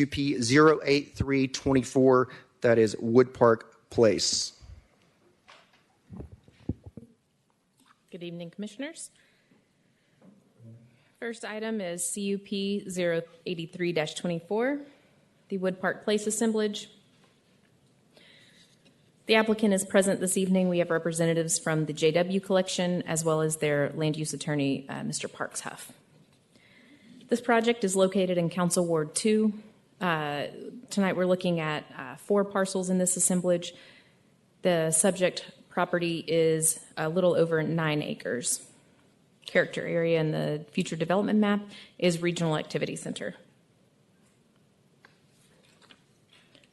UP 08324, that is Wood Park Place. Good evening, Commissioners. First item is CUP 083-24, the Wood Park Place assemblage. The applicant is present this evening. We have representatives from the JW Collection as well as their land use attorney, Mr. Parks Huff. This project is located in Council Ward 2. Tonight we're looking at 4 parcels in this assemblage. The subject property is a little over 9 acres. Character area in the future development map is Regional Activity Center.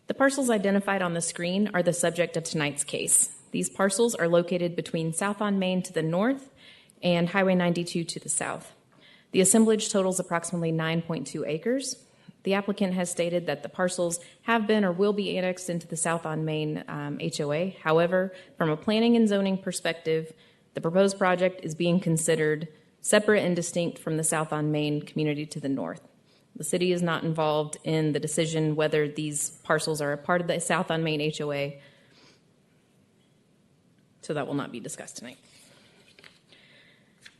The parcels identified on the screen are the subject of tonight's case. These parcels are located between South on Main to the north and Highway 92 to the south. The assemblage totals approximately 9.2 acres. The applicant has stated that the parcels have been or will be annexed into the South on Main HOA. However, from a planning and zoning perspective, the proposed project is being considered separate and distinct from the South on Main community to the north. The city is not involved in the decision whether these parcels are a part of the South on Main HOA, so that will not be discussed tonight.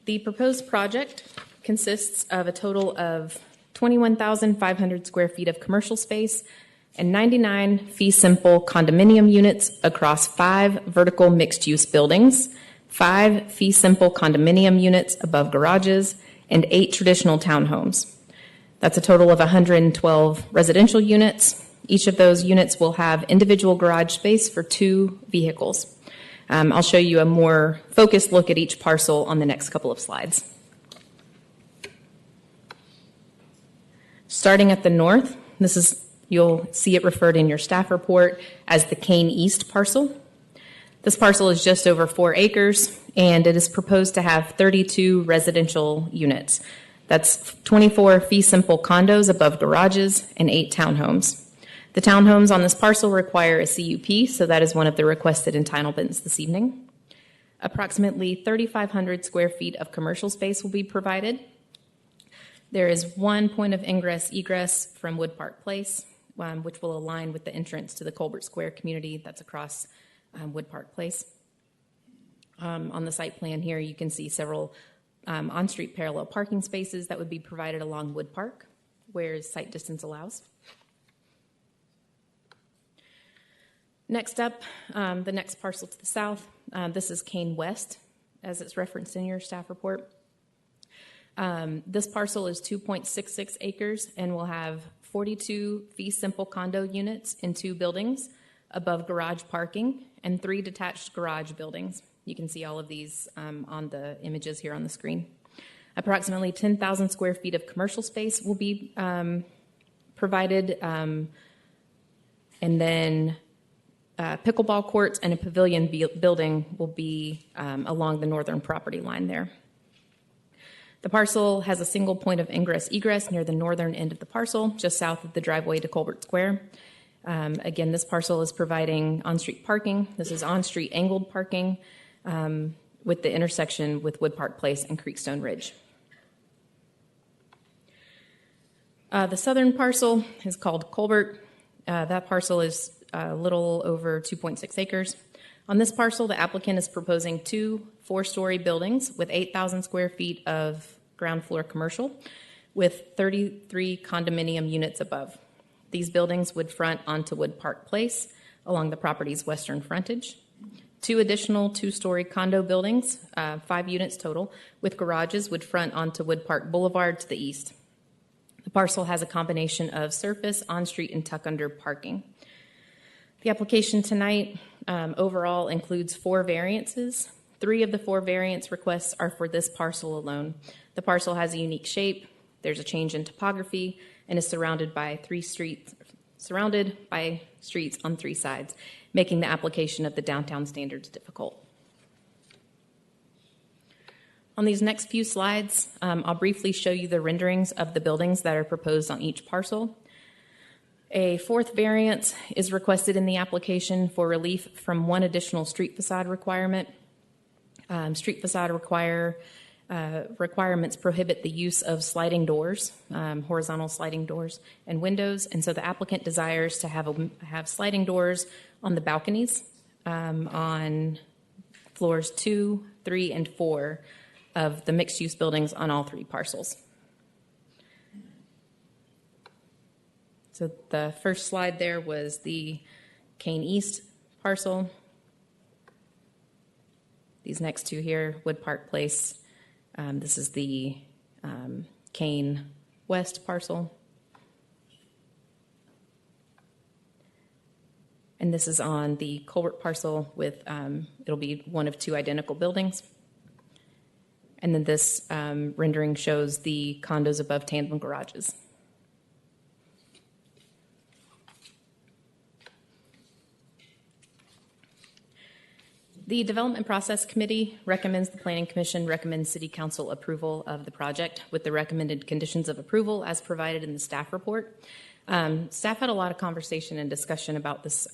The proposed project consists of a total of 21,500 square feet of commercial space and 99 fee simple condominium units across 5 vertical mixed-use buildings, 5 fee simple condominium units above garages, and 8 traditional townhomes. That's a total of 112 residential units. Each of those units will have individual garage space for 2 vehicles. I'll show you a more focused look at each parcel on the next couple of slides. Starting at the north, you'll see it referred in your staff report as the Kane East parcel. This parcel is just over 4 acres, and it is proposed to have 32 residential units. That's 24 fee simple condos above garages and 8 townhomes. The townhomes on this parcel require a CUP, so that is one of the requested entitlements this evening. Approximately 3,500 square feet of commercial space will be provided. There is 1 point of ingress-egress from Wood Park Place, which will align with the entrance to the Colbert Square community that's across Wood Park Place. On the site plan here, you can see several on-street parallel parking spaces that would be provided along Wood Park, where site distance allows. Next up, the next parcel to the south. This is Kane West, as it's referenced in your staff report. This parcel is 2.66 acres and will have 42 fee simple condo units in 2 buildings, above garage parking, and 3 detached garage buildings. You can see all of these on the images here on the screen. Approximately 10,000 square feet of commercial space will be provided, and then pickleball courts and a pavilion building will be along the northern property line there. The parcel has a single point of ingress-egress near the northern end of the parcel, just south of the driveway to Colbert Square. Again, this parcel is providing on-street parking. This is on-street angled parking with the intersection with Wood Park Place and Creekstone Ridge. The southern parcel is called Colbert. That parcel is a little over 2.6 acres. On this parcel, the applicant is proposing 2 4-story buildings with 8,000 square feet of ground floor commercial with 33 condominium units above. These buildings would front onto Wood Park Place along the property's western frontage. 2 additional 2-story condo buildings, 5 units total, with garages would front onto Wood Park Boulevard to the east. The parcel has a combination of surface, on-street, and tuck-under parking. The application tonight overall includes 4 variances. 3 of the 4 variance requests are for this parcel alone. The parcel has a unique shape, there's a change in topography, and is surrounded by streets on 3 sides, making the application of the downtown standards difficult. On these next few slides, I'll briefly show you the renderings of the buildings that are proposed on each parcel. A 4th variance is requested in the application for relief from 1 additional street facade requirement. Street facade require requirements prohibit the use of sliding doors, horizontal sliding doors and windows, and so the applicant desires to have sliding doors on the balconies on floors 2, 3, and 4 of the mixed-use buildings on all 3 parcels. So the first slide there was the Kane East parcel. These next 2 here, Wood Park Place. This is the Kane West parcel. And this is on the Colbert parcel with, it'll be one of 2 identical buildings. And then this rendering shows the condos above tandem garages. The Development Process Committee recommends the Planning Commission recommends City Council approval of the project with the recommended conditions of approval as provided in the staff report. Staff had a lot of conversation and discussion about this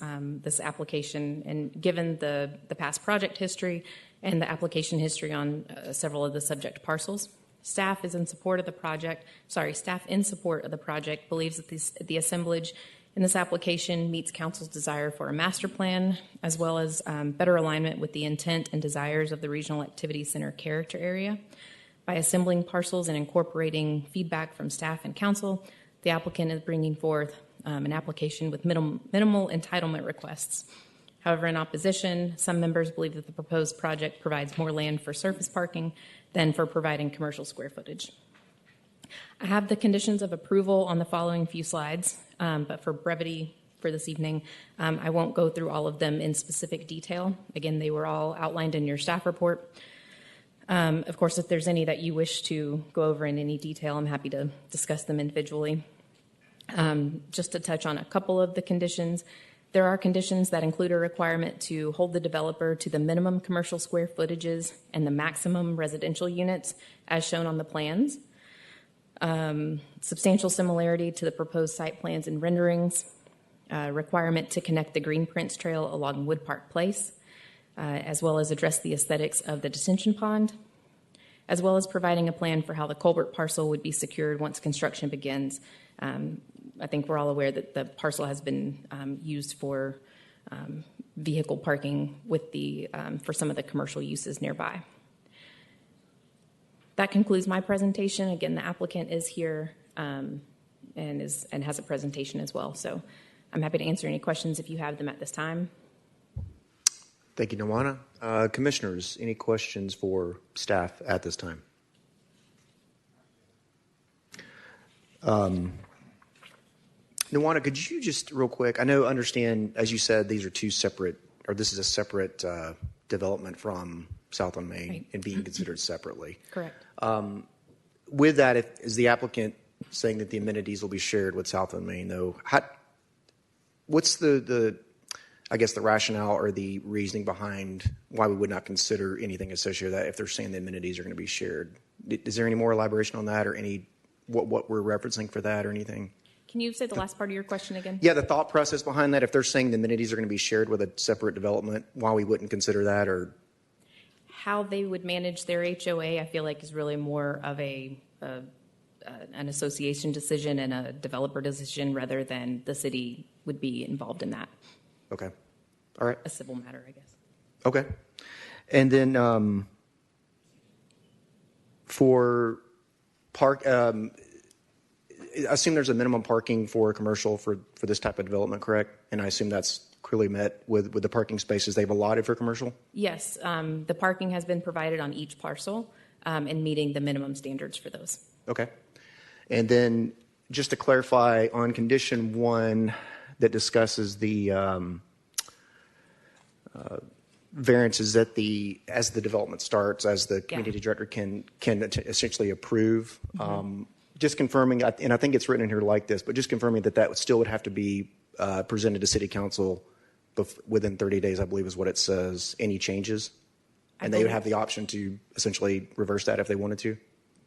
application, and given the past project history and the application history on several of the subject parcels, staff in support of the project believes that the assemblage in this application meets council's desire for a master plan, as well as better alignment with the intent and desires of the Regional Activity Center character area. By assembling parcels and incorporating feedback from staff and council, the applicant is bringing forth an application with minimal entitlement requests. However, in opposition, some members believe that the proposed project provides more land for surface parking than for providing commercial square footage. I have the conditions of approval on the following few slides, but for brevity for this evening, I won't go through all of them in specific detail. Again, they were all outlined in your staff report. Of course, if there's any that you wish to go over in any detail, I'm happy to discuss them individually. Just to touch on a couple of the conditions, there are conditions that include a requirement to hold the developer to the minimum commercial square footages and the maximum residential units as shown on the plans. Substantial similarity to the proposed site plans and renderings, requirement to connect the Green Prince Trail along Wood Park Place, as well as address the aesthetics of the detention pond, as well as providing a plan for how the Colbert parcel would be secured once construction begins. I think we're all aware that the parcel has been used for vehicle parking with for some of the commercial uses nearby. That concludes my presentation. Again, the applicant is here and has a presentation as well. So I'm happy to answer any questions if you have them at this time. Thank you, Nawana. Commissioners, any questions for staff at this time? Nawana, could you just real quick, understand, as you said, these are 2 separate, or this is a separate development from South on Main, right, and being considered separately. Correct. With that, is the applicant saying that the amenities will be shared with South on Main, though? What's the rationale or the reasoning behind why we would not consider anything associated with that if they're saying the amenities are going to be shared? Is there any more elaboration on that, or what we're referencing for that, or anything? Can you say the last part of your question again? Yeah, the thought process behind that, if they're saying the amenities are going to be shared with a separate development, why we wouldn't consider that, or how they would manage their HOA, I feel like is really more of an association decision and a developer decision rather than the city would be involved in that. Okay. All right. A civil matter, I guess. Okay. And then for park, I assume there's a minimum parking for commercial for this type of development, correct? And I assume that's clearly met with the parking spaces they've allotted for commercial? Yes. The parking has been provided on each parcel and meeting the minimum standards for those. Okay. And then just to clarify, on condition 1 that discusses the variances that as the development starts, as the community director can essentially approve, just confirming, and I think it's written in here like this, but just confirming that still would have to be presented to City Council within 30 days, I believe is what it says, any changes? And they would have the option to essentially reverse that if they wanted to?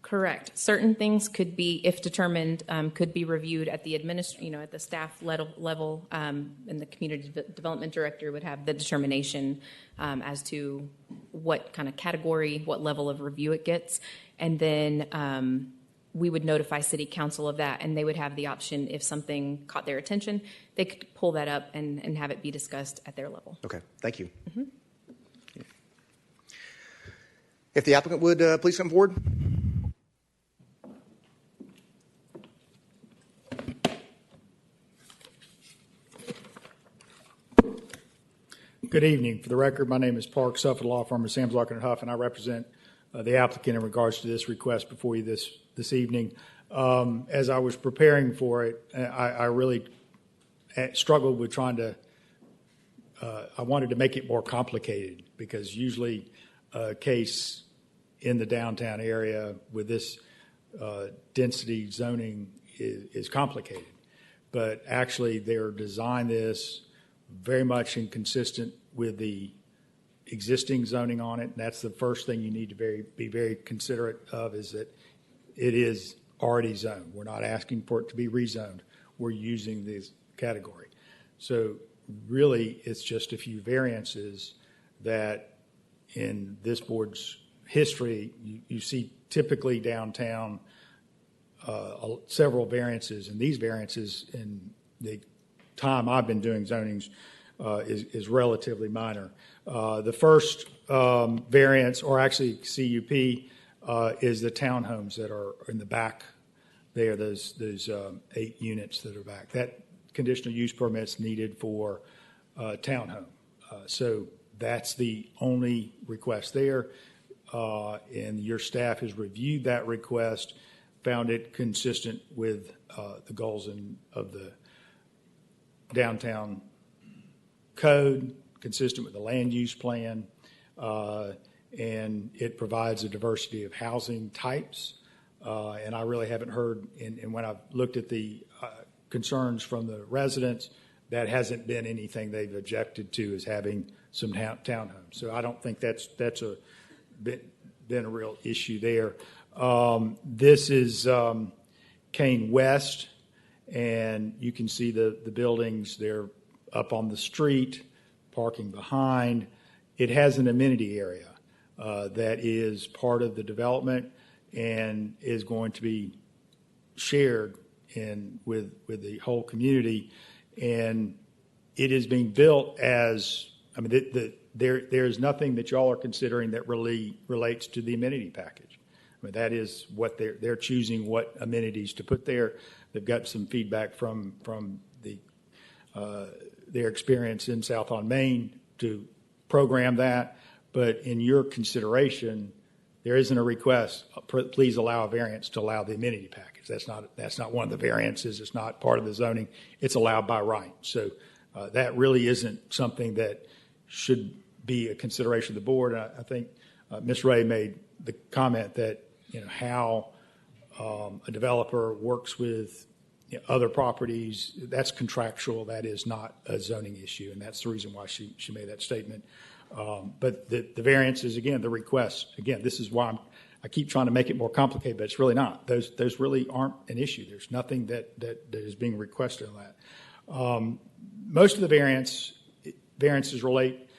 Correct. Certain things could be, if determined, could be reviewed at the at the staff level, and the community development director would have the determination as to what kind of category, what level of review it gets, and then we would notify city council of that, and they would have the option, if something caught their attention, they could pull that up and have it be discussed at their level. Okay, thank you. If the applicant would please come forward. Good evening. For the record, my name is Park Suffolk, law firm of Sam's Larkin & Huff, and I represent the applicant in regards to this request before you this evening. As I was preparing for it, I really struggled with trying to, I wanted to make it more complicated, because usually a case in the downtown area with this density zoning is complicated. But actually, they're designed this very much inconsistent with the existing zoning on it. And that's the first thing you need to be very considerate of, is that it is already zoned. We're not asking for it to be rezoned. We're using this category. So really, it's just a few variances that in this board's history, you see typically downtown several variances. And these variances in the time I've been doing zonings is relatively minor. The first variance, or actually CUP, is the townhomes that are in the back there, those 8 units that are back. That conditional use permit's needed for townhome. So that's the only request there. And your staff has reviewed that request, found it consistent with the goals of the downtown code, consistent with the land use plan, and it provides a diversity of housing types. And I really haven't heard, and when I've looked at the concerns from the residents, that hasn't been anything they've objected to, as having some townhomes. So I don't think that's been a real issue there. This is Kane West, and you can see the buildings. They're up on the street, parking behind. It has an amenity area that is part of the development and is going to be shared with the whole community. And it is being built as, I mean, there's nothing that y'all are considering that really relates to the amenity package. I mean, that is what they're choosing, what amenities to put there. They've got some feedback from their experience in South on Main to program that. But in your consideration, there isn't a request, please allow a variance to allow the amenity package. That's not one of the variances. It's not part of the zoning. It's allowed by right. So that really isn't something that should be a consideration of the board. I think Ms. Ray made the comment that how a developer works with other properties, that's contractual. That is not a zoning issue, and that's the reason why she made that statement. But the variances, again, the requests, again, this is why I keep trying to make it more complicated, but it's really not. Those really aren't an issue. There's nothing that is being requested on that. Most of the variances relate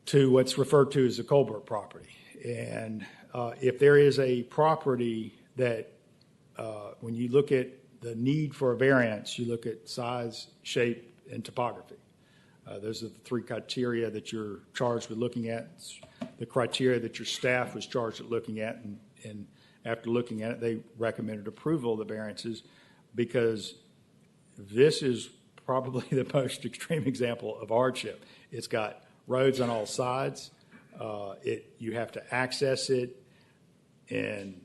to what's referred to as the Colbert property. And if there is a property that, when you look at the need for a variance, you look at size, shape, and topography. Those are the 3 criteria that you're charged with looking at. It's the criteria that your staff was charged with looking at, and after looking at it, they recommended approval of the variances, because this is probably the most extreme example of hardship. It's got roads on all sides. You have to access it and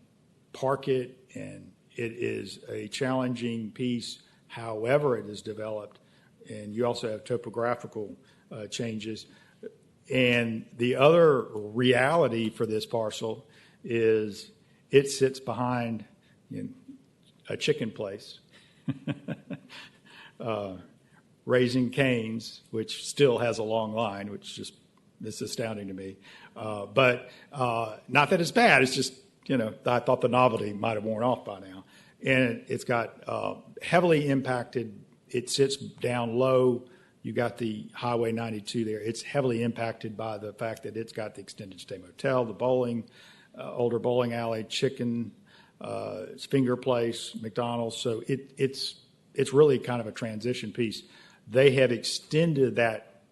park it, and it is a challenging piece, however it is developed. And you also have topographical changes. And the other reality for this parcel is it sits behind a chicken place, Raising Cane's, which still has a long line, which is astounding to me. But not that it's bad. It's just I thought the novelty might have worn off by now. And it's got heavily impacted. It sits down low. You got the Highway 92 there. It's heavily impacted by the fact that it's got the extended stay motel, the bowling, older bowling alley, chicken, finger place, McDonald's. So it's really kind of a transition piece. They have extended that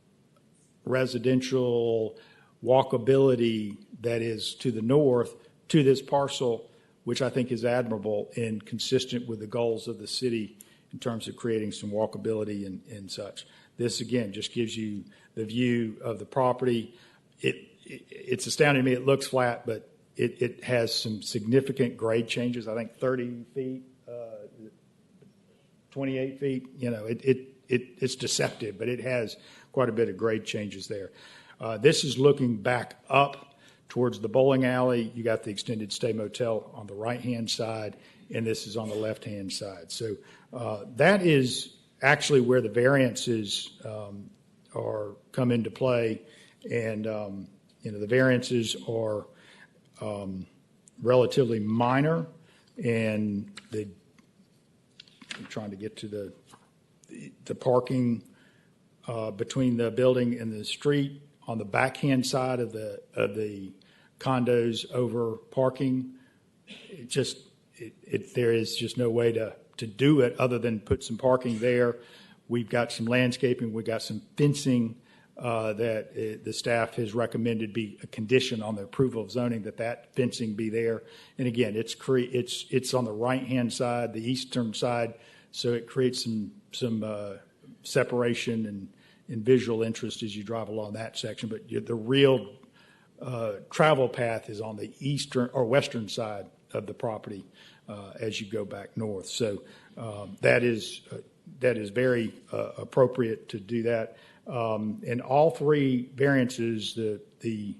residential walkability that is to the north to this parcel, which I think is admirable and consistent with the goals of the city in terms of creating some walkability and such. This, again, just gives you the view of the property. It's astounding to me. It looks flat, but it has some significant grade changes. I think 30 feet, 28 feet. It's deceptive, but it has quite a bit of grade changes there. This is looking back up towards the bowling alley. You got the extended stay motel on the right-hand side, and this is on the left-hand side. So that is actually where the variances are come into play, and the variances are relatively minor, and I'm trying to get to the parking between the building and the street on the backhand side of the condos over parking. There is just no way to do it other than put some parking there. We've got some landscaping. We've got some fencing that the staff has recommended be a condition on the approval of zoning, that fencing be there. And again, it's on the right-hand side, the eastern side, so it creates some separation and visual interest as you drive along that section. But the real travel path is on the eastern or western side of the property as you go back north. So that is very appropriate to do that. And all three variances, the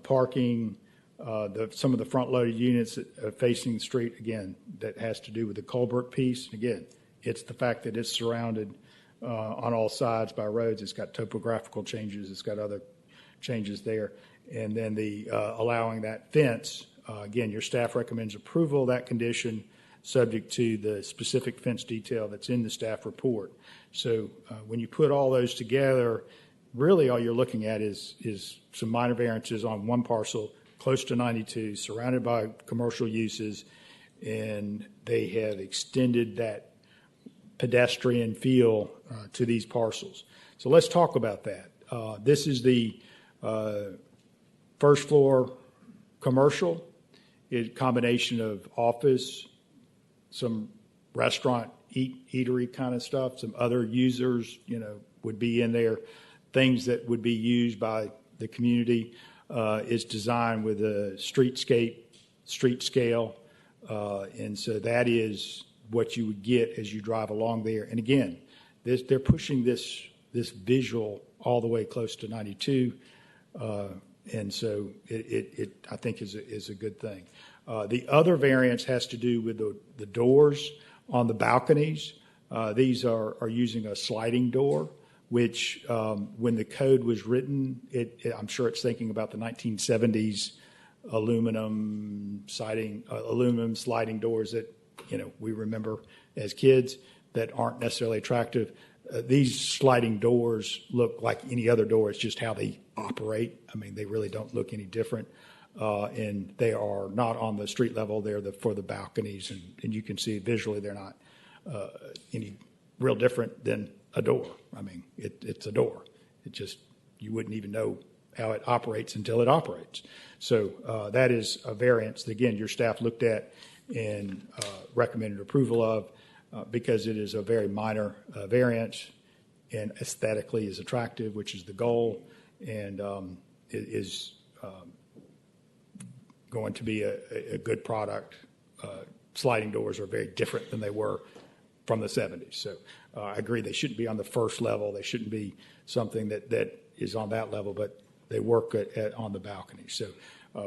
parking, some of the front-loaded units facing the street, again, that has to do with the culvert piece. Again, it's the fact that it's surrounded on all sides by roads. It's got topographical changes. It's got other changes there. And then the allowing that fence, again, your staff recommends approval of that condition subject to the specific fence detail that's in the staff report. So when you put all those together, really all you're looking at is some minor variances on one parcel close to 92, surrounded by commercial uses, and they have extended that pedestrian feel to these parcels. So let's talk about that. This is the first floor commercial, a combination of office, some restaurant, eatery kind of stuff, some other users, would be in there, things that would be used by the community. Is designed with a street scale, and so that is what you would get as you drive along there. And again, they're pushing this visual all the way close to 92, and so it I think is a good thing. The other variance has to do with the doors on the balconies. These are using a sliding door, which when the code was written, I'm sure it's thinking about the 1970s aluminum sliding doors that we remember as kids that aren't necessarily attractive. These sliding doors look like any other door. It's just how they operate. I mean, they really don't look any different. And they are not on the street level. They're for the balconies. And you can see visually they're not any real different than a door. I mean, it's a door. It just, you wouldn't even know how it operates until it operates. So that is a variance that, again, your staff looked at and recommended approval of because it is a very minor variance and aesthetically is attractive, which is the goal, and it is going to be a good product. Sliding doors are very different than they were from the 70s. So I agree they shouldn't be on the first level. They shouldn't be something that is on that level, but they work on the balcony. So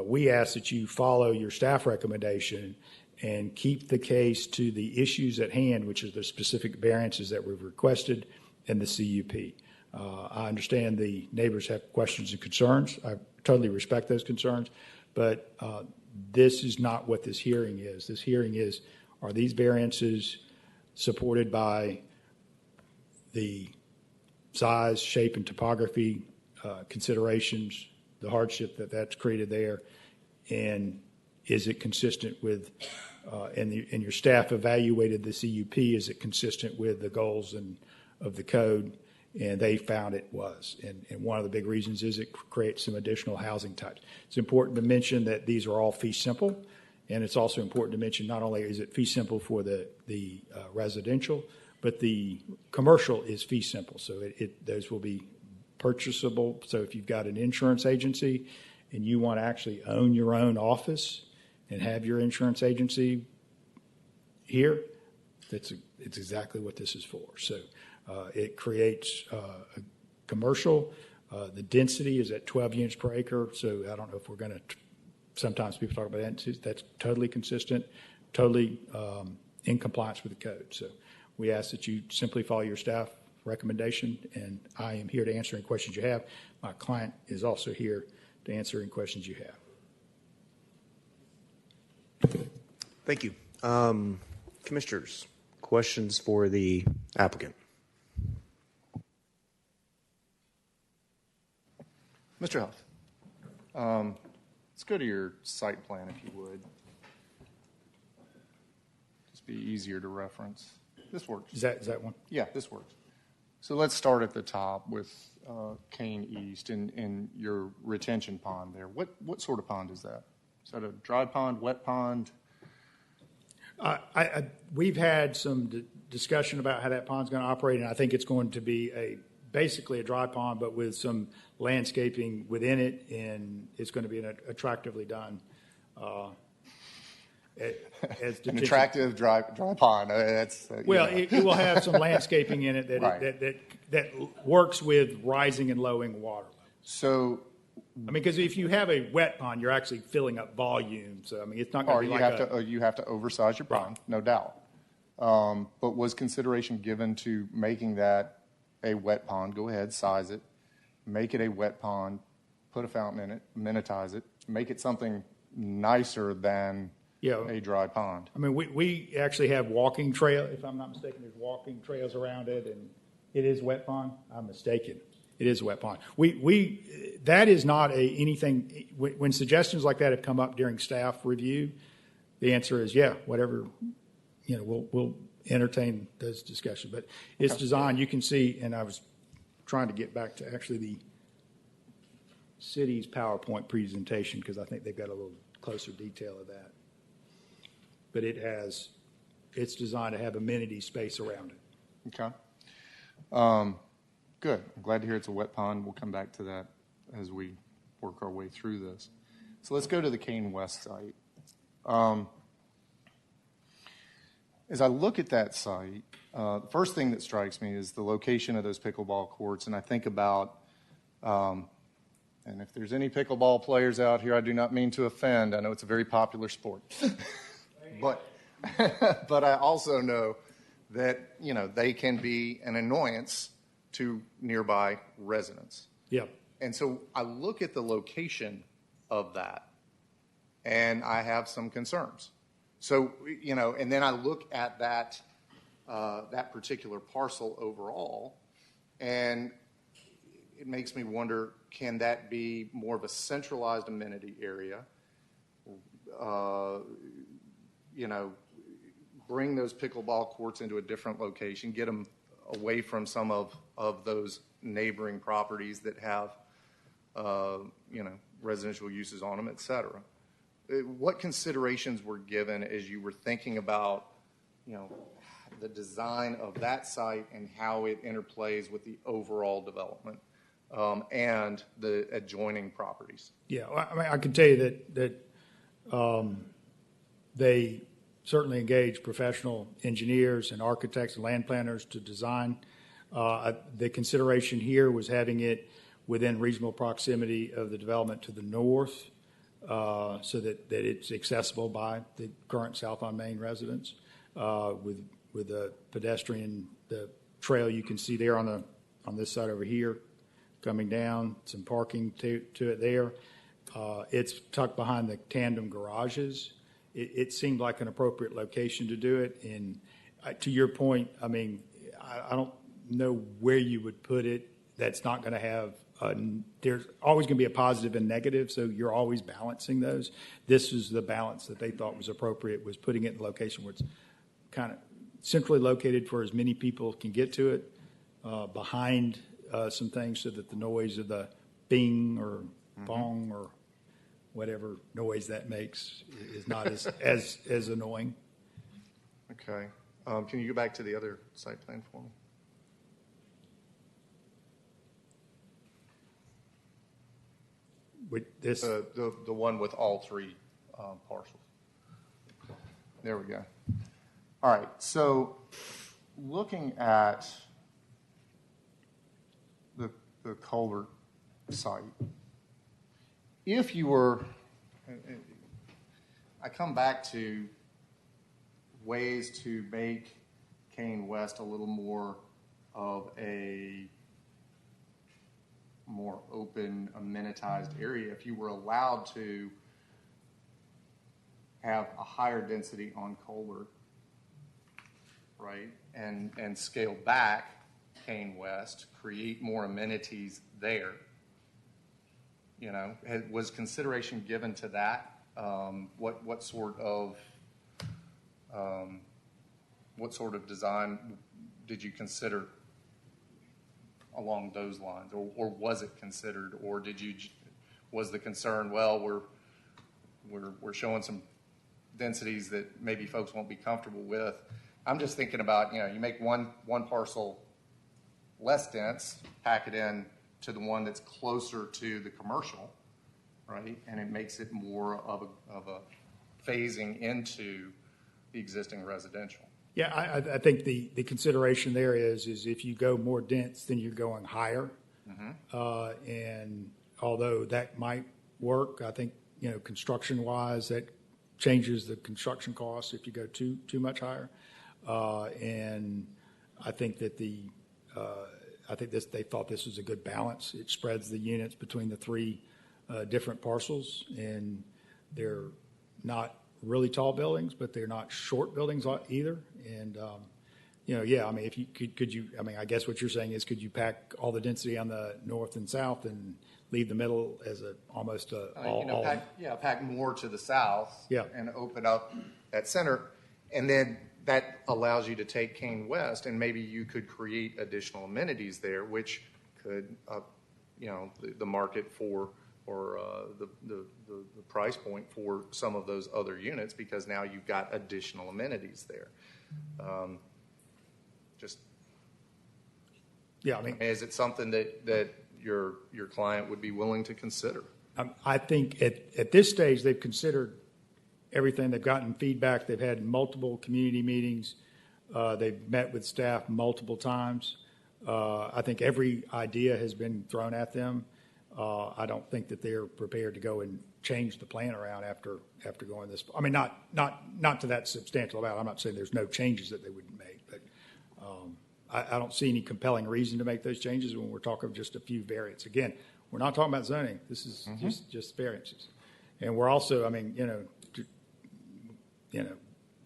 we ask that you follow your staff recommendation and keep the case to the issues at hand, which is the specific variances that we've requested in the CUP. I understand the neighbors have questions and concerns. I totally respect those concerns, but this is not what this hearing is. This hearing is, are these variances supported by the size, shape, and topography considerations, the hardship that's created there, and is it consistent with, and your staff evaluated the CUP, is it consistent with the goals of the code? And they found it was. And one of the big reasons is it creates some additional housing types. It's important to mention that these are all fee simple. And it's also important to mention not only is it fee simple for the residential, but the commercial is fee simple. So those will be purchasable. So if you've got an insurance agency and you want to actually own your own office and have your insurance agency here, it's exactly what this is for. So it creates a commercial. The density is at 12 units per acre. So I don't know if we're going to, sometimes people talk about that. That's totally consistent, totally in compliance with the code. So we ask that you simply follow your staff recommendation, and I am here to answer any questions you have. My client is also here to answer any questions you have. Thank you. Commissioners, questions for the applicant? Mr. Huff, let's go to your site plan if you would. Just be easier to reference. This works. Is that one? Yeah, this works. So let's start at the top with Kane East and your retention pond there. What sort of pond is that? Is that a dry pond, wet pond? We've had some discussion about how that pond's going to operate, and I think it's going to be basically a dry pond, but with some landscaping within it, and it's going to be attractively done. An attractive dry pond. It will have some landscaping in it that right. that works with rising and lowering water levels. So, because if you have a wet pond, you're actually filling up volume. So, it's not going to be you have to oversize your pond, no doubt. But was consideration given to making that a wet pond? Go ahead, size it, make it a wet pond, put a fountain in it, amenitize it, make it something nicer than a dry pond. We actually have walking trail. If I'm not mistaken, there's walking trails around it, and it is wet pond. I'm mistaken. It is a wet pond. That is not anything. When suggestions like that have come up during staff review, the answer is whatever. We'll entertain those discussions. But it's designed. You can see, and I was trying to get back to actually the city's PowerPoint presentation because I think they've got a little closer detail of that. But it's designed to have amenity space around it. Okay. Good. I'm glad to hear it's a wet pond. We'll come back to that as we work our way through this. So let's go to the Kane West site. As I look at that site, the first thing that strikes me is the location of those pickleball courts, and I think about, and if there's any pickleball players out here, I do not mean to offend. I know it's a very popular sport. But I also know that, they can be an annoyance to nearby residents. Yeah. And so I look at the location of that, and I have some concerns. So, and then I look at that particular parcel overall, and it makes me wonder, can that be more of a centralized amenity area? Bring those pickleball courts into a different location, get them away from some of those neighboring properties that have, residential uses on them, et cetera. What considerations were given as you were thinking about, the design of that site and how it interplays with the overall development and the adjoining properties? Yeah, I can tell you that they certainly engage professional engineers and architects and land planners to design. The consideration here was having it within reasonable proximity of the development to the north so that it's accessible by the current South on Main residents with the pedestrian, the trail you can see there on this side over here coming down, some parking to it there. It's tucked behind the tandem garages. It seemed like an appropriate location to do it. And to your point, I mean, I don't know where you would put it. That's not going to have, there's always going to be a positive and negative, so you're always balancing those. This is the balance that they thought was appropriate, was putting it in a location where it's kind of centrally located for as many people can get to it, behind some things so that the noise of the bing or bong or whatever noise that makes is not as annoying. Okay. Can you go back to the other site plan for me? With this, The one with all three parcels. There we go. All right, so looking at the Culver site, if you were, I come back to ways to make Kane West a little more of a more open, amenitized area. If you were allowed to have a higher density on Colbert, right, and scale back Kane West, create more amenities there, you know, was consideration given to that? What sort of design did you consider along those lines, or was it considered, or was the concern, well, we're showing some densities that maybe folks won't be comfortable with? I'm just thinking about, you know, you make one parcel less dense, pack it in to the one that's closer to the commercial, right? And it makes it more of a phasing into the existing residential. yeah, I think the consideration there is if you go more dense, then you're going higher. And although that might work, I think, you know, construction-wise, that changes the construction costs if you go too much higher. And I think that they thought this was a good balance. It spreads the units between the three different parcels, and they're not really tall buildings, but they're not short buildings either. And you know, yeah, I mean, if you could you, I mean, I guess what you're saying is, could you pack all the density on the north and south and leave the middle as almost pack more to the south, Yeah. and open up that center, and then that allows you to take Kane West, and maybe you could create additional amenities there, which could you know, the market for, or the price point for some of those other units, because now you've got additional amenities there. Yeah, I mean, Is it something that your client would be willing to consider? I think at this stage, they've considered everything. They've gotten feedback. They've had multiple community meetings. They've met with staff multiple times. I think every idea has been thrown at them. I don't think that they're prepared to go and change the plan around after going this. I mean, not to that substantial amount. I'm not saying there's no changes that they wouldn't make, but I don't see any compelling reason to make those changes when we're talking just a few variants. Again, we're not talking about zoning. This is just variances, and we're also, I mean, you know,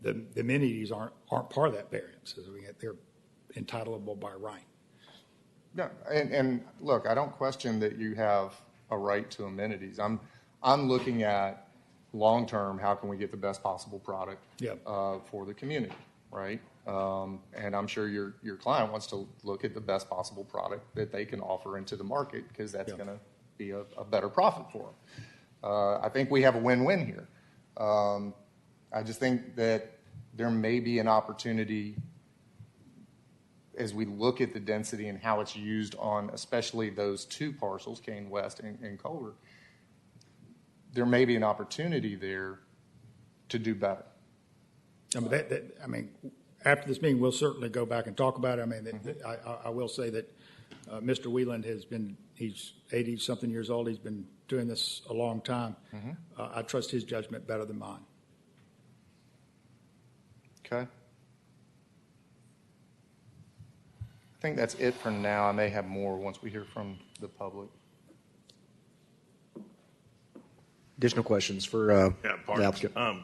the amenities aren't part of that variance. They're entitleable by right. No, and look, I don't question that you have a right to amenities. I'm looking at long-term, how can we get the best possible product for the community, right? And I'm sure your client wants to look at the best possible product that they can offer into the market, because that's going to be a better profit for them. I think we have a win-win here. I just think that there may be an opportunity, as we look at the density and how it's used on especially those two parcels, Kane West and Culver, there may be an opportunity there to do better. I mean, after this meeting, we'll certainly go back and talk about it. I mean, I will say that Mr. Wieland he's 80-something years old. He's been doing this a long time. I trust his judgment better than mine. Okay. I think that's it for now. I may have more once we hear from the public. Additional questions for Yeah, the Parks. applicant?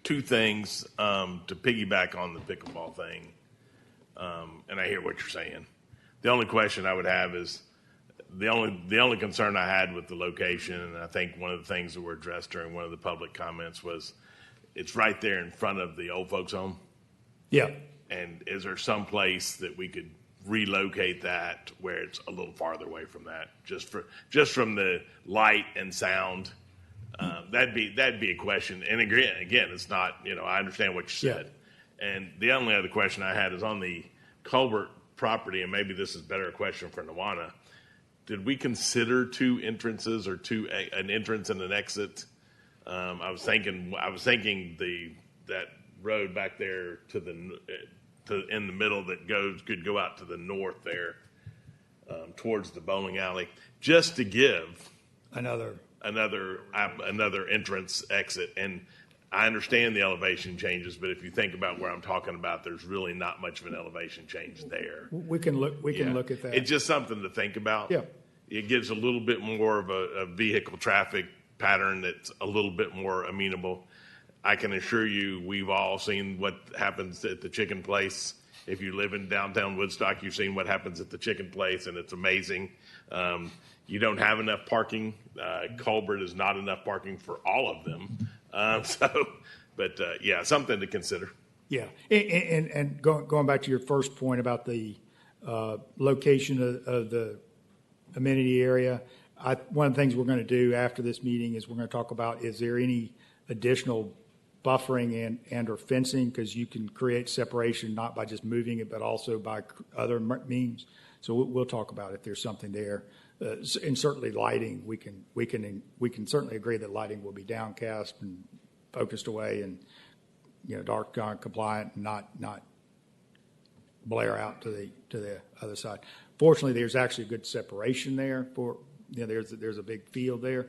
Two things to piggyback on the pickleball thing, and I hear what you're saying. The only question I would have is the only concern I had with the location, and I think one of the things that were addressed during one of the public comments was it's right there in front of the old folks' home. Yeah. And is there some place that we could relocate that where it's a little farther away from that, just from the light and sound? That'd be a question. And again, it's not, I understand what you said. Yeah. And the only other question I had is on the Colbert property, and maybe this is better a question for Nawana. Did we consider two entrances or an entrance and an exit? I was thinking that road back there in the middle that could go out to the north there, towards the bowling alley, just to give another entrance exit. And I understand the elevation changes, but if you think about where I'm talking about, there's really not much of an elevation change there. We can look at that. It's just something to think about. Yeah. It gives a little bit more of a vehicle traffic pattern that's a little bit more amenable. I can assure you, we've all seen what happens at the chicken place. If you live in downtown Woodstock, you've seen what happens at the chicken place, and it's amazing. You don't have enough parking. Colbert is not enough parking for all of them. Something to consider. Yeah, and going back to your first point about the location of the amenity area, one of the things we're going to do after this meeting is we're going to talk about, is there any additional buffering and or fencing, because you can create separation not by just moving it, but also by other means. So we'll talk about if there's something there. And certainly lighting, we can certainly agree that lighting will be downcast and focused away and dark compliant and not blare out to the other side. Fortunately, there's actually a good separation there for there's a big field there.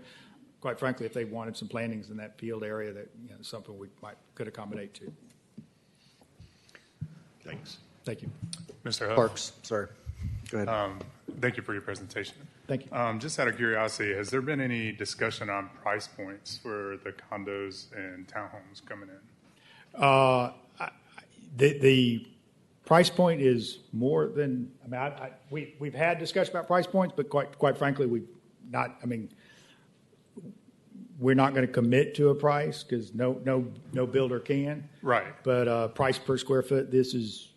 Quite frankly, if they wanted some plantings in that field area, that something we could accommodate to. Thanks. Thank you. Mr. Huff. Parks, sorry. Go ahead. Thank you for your presentation. Thank you. Just out of curiosity, has there been any discussion on price points for the condos and townhomes coming in? The price point is more than, we've had discussion about price points, but quite frankly, we're not going to commit to a price because no builder can. Right. But price per square foot, this is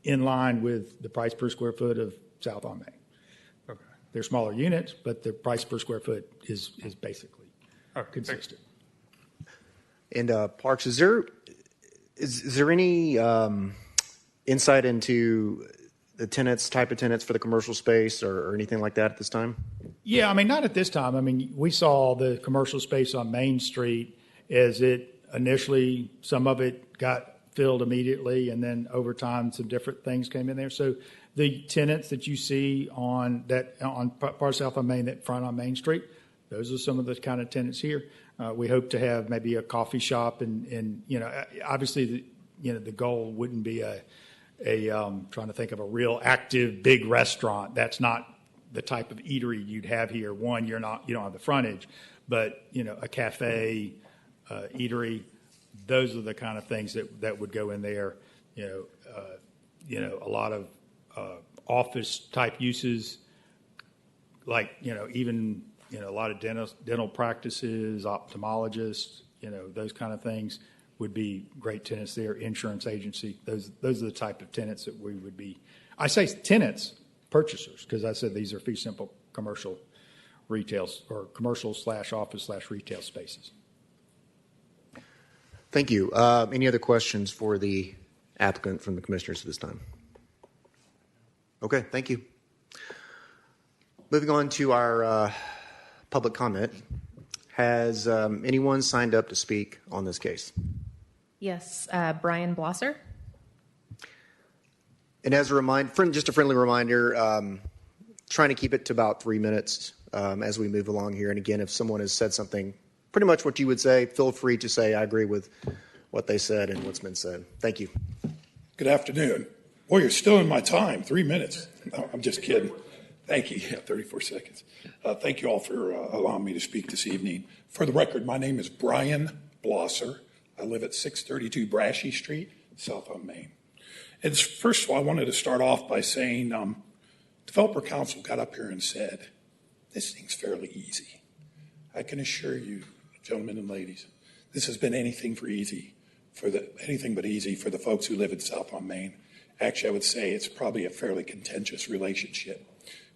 in line with the price per square foot of South on Main. Okay. They're smaller units, but the price per square foot is basically consistent. And Parks, is there any insight into the type of tenants for the commercial space or anything like that at this time? Yeah, not at this time. We saw the commercial space on Main Street as it initially, some of it got filled immediately, and then over time, some different things came in there. So the tenants that you see on part South on Main, that front on Main Street, those are some of the kind of tenants here. We hope to have maybe a coffee shop, and obviously, the goal wouldn't be trying to think of a real active big restaurant. That's not the type of eatery you'd have here. One, you don't have the frontage, but a cafe, eatery, those are the kind of things that would go in there. A lot of office type uses, like even a lot of dental practices, ophthalmologists, those kind of things would be great tenants there. Insurance agency, those are the type of tenants that we would be. I say tenants, purchasers, because I said these are fee simple commercial retails or commercial / office / retail spaces. Thank you. Any other questions for the applicant from the commissioners at this time? Okay, thank you. Moving on to our public comment. Has anyone signed up to speak on this case? Yes, Brian Blosser. And as just a friendly reminder, trying to keep it to about 3 minutes as we move along here. And again, if someone has said something pretty much what you would say, feel free to say, I agree with what they said and what's been said. Thank you. Good afternoon. Boy, you're still in my time, 3 minutes. No, I'm just kidding. Thank you. Yeah, 34 seconds. Thank you all for allowing me to speak this evening. For the record, my name is Brian Blosser. I live at 632 Brashy Street, South on Main. And first of all, I wanted to start off by saying Developer Council got up here and said, this thing's fairly easy. I can assure you, gentlemen and ladies, this has been anything but easy for the folks who live in South on Main. Actually, I would say it's probably a fairly contentious relationship.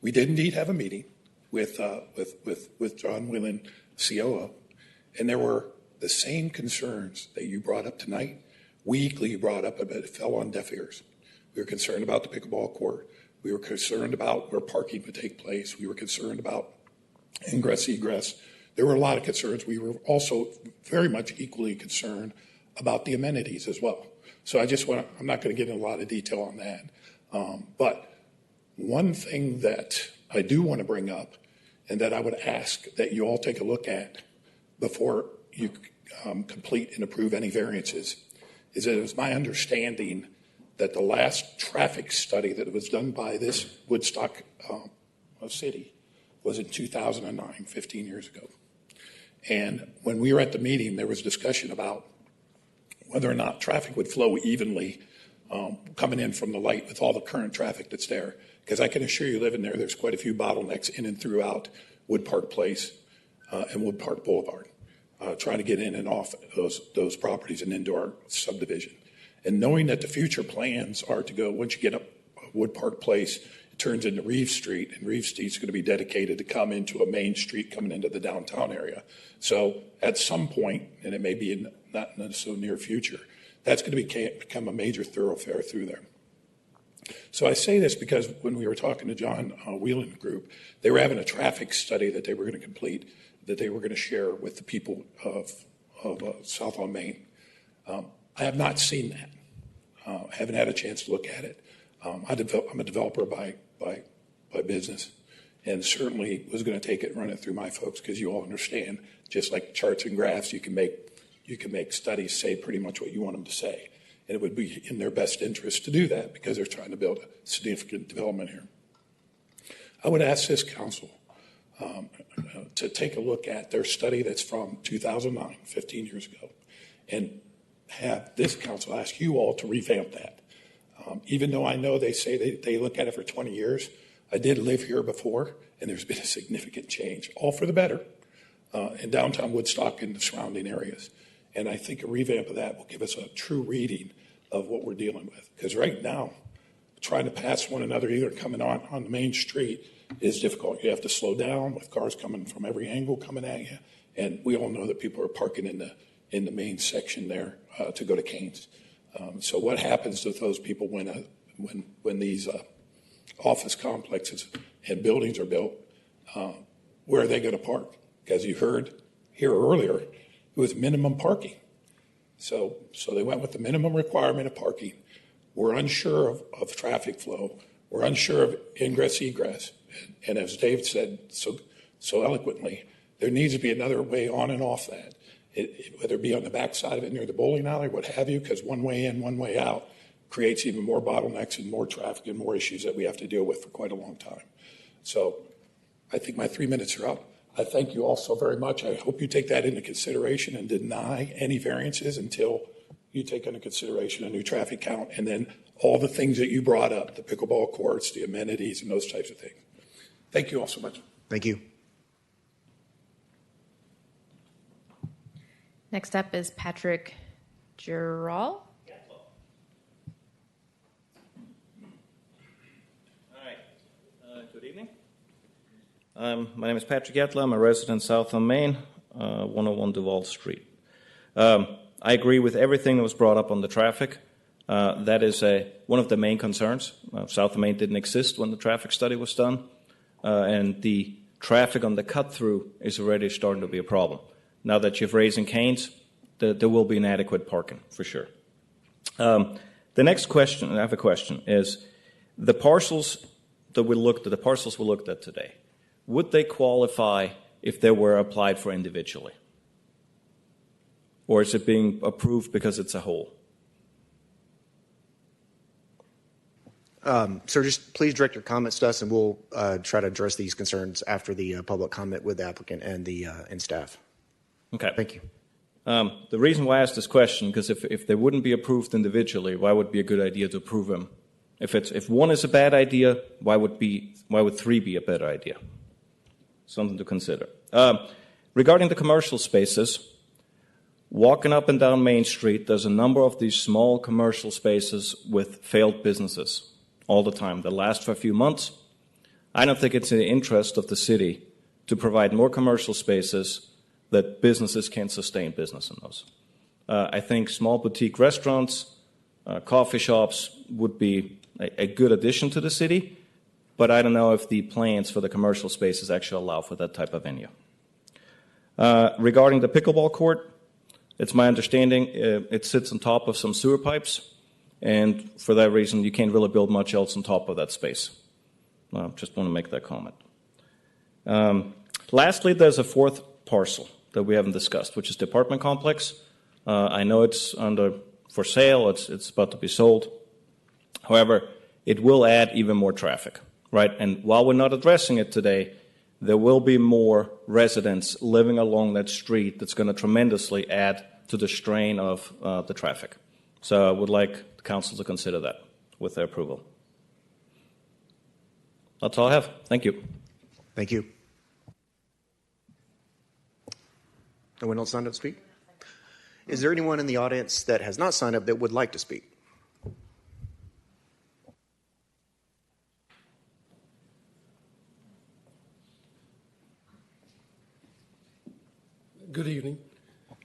We did indeed have a meeting with John Whelan, COO, and there were the same concerns that you brought up tonight. You brought up, but it fell on deaf ears. We were concerned about the pickleball court. We were concerned about where parking would take place. We were concerned about ingress, egress. There were a lot of concerns. We were also very much equally concerned about the amenities as well. So I'm not going to get into a lot of detail on that. But one thing that I do want to bring up and that I would ask that you all take a look at before you complete and approve any variances is that it was my understanding that the last traffic study that was done by this Woodstock city was in 2009, 15 years ago. And when we were at the meeting, there was discussion about whether or not traffic would flow evenly coming in from the light with all the current traffic that's there. Because I can assure you, living there, there's quite a few bottlenecks in and throughout Wood Park Place and Wood Park Boulevard, trying to get in and off those properties and into our subdivision. And knowing that the future plans are to go, once you get up Wood Park Place, it turns into Reeve Street, and Reeve Street's going to be dedicated to come into a main street coming into the downtown area. So at some point, and it may be not in the so near future, that's going to become a major thoroughfare through there. So I say this because when we were talking to John Whelan Group, they were having a traffic study that they were going to complete, that they were going to share with the people of South on Main. I have not seen that. I haven't had a chance to look at it. I'm a developer by business, and certainly was going to take it and run it through my folks because you all understand, just like charts and graphs, you can make studies say pretty much what you want them to say. And it would be in their best interest to do that because they're trying to build a significant development here. I would ask this council to take a look at their study that's from 2009, 15 years ago, and have this council ask you all to revamp that. Even though I know they say they look at it for 20 years, I did live here before, and there's been a significant change, all for the better, in downtown Woodstock and the surrounding areas. And I think a revamp of that will give us a true reading of what we're dealing with. Because right now, trying to pass one another, either coming on the main street, is difficult. You have to slow down with cars coming from every angle coming at you. And we all know that people are parking in the main section there to go to Canes. So what happens with those people when these office complexes and buildings are built? Where are they going to park? Because you heard here earlier, it was minimum parking. So they went with the minimum requirement of parking. We're unsure of traffic flow. We're unsure of ingress, egress. And as Dave said so eloquently, there needs to be another way on and off that, whether it be on the back side of it near the bowling alley, what have you, because one way in, one way out creates even more bottlenecks and more traffic and more issues that we have to deal with for quite a long time. So I think my 3 minutes are up. I thank you all so very much. I hope you take that into consideration and deny any variances until you take into consideration a new traffic count and then all the things that you brought up, the pickleball courts, the amenities, and those types of things. Thank you all so much. Thank you. Next up is Patrick Giral. Good evening. My name is Patrick Yatla. I'm a resident south on Main, 101 Duval Street. I agree with everything that was brought up on the traffic. That is one of the main concerns. South on Main didn't exist when the traffic study was done, and the traffic on the cut-through is already starting to be a problem. Now that you've raised in Canes, there will be inadequate parking, for sure. The next question, and I have a question, is the parcels that we looked at today, would they qualify if they were applied for individually? Or is it being approved because it's a whole? Sir, just please direct your comments to us, and we'll try to address these concerns after the public comment with the applicant and staff. Okay. Thank you. The reason why I asked this question, because if they wouldn't be approved individually, why would it be a good idea to approve them? If one is a bad idea, why would three be a better idea? Something to consider. Regarding the commercial spaces, walking up and down Main Street, there's a number of these small commercial spaces with failed businesses all the time. They last for a few months. I don't think it's in the interest of the city to provide more commercial spaces that businesses can sustain business in those. I think small boutique restaurants, coffee shops would be a good addition to the city, but I don't know if the plans for the commercial spaces actually allow for that type of venue. Regarding the pickleball court, it's my understanding it sits on top of some sewer pipes, and for that reason, you can't really build much else on top of that space. Just want to make that comment. Lastly, there's a fourth parcel that we haven't discussed, which is the apartment complex. I know it's for sale. It's about to be sold. However, it will add even more traffic, right? And while we're not addressing it today, there will be more residents living along that street that's going to tremendously add to the strain of the traffic. So I would like the council to consider that with their approval. That's all I have. Thank you. Thank you. No one else signed up to speak? Is there anyone in the audience that has not signed up that would like to speak? Good evening.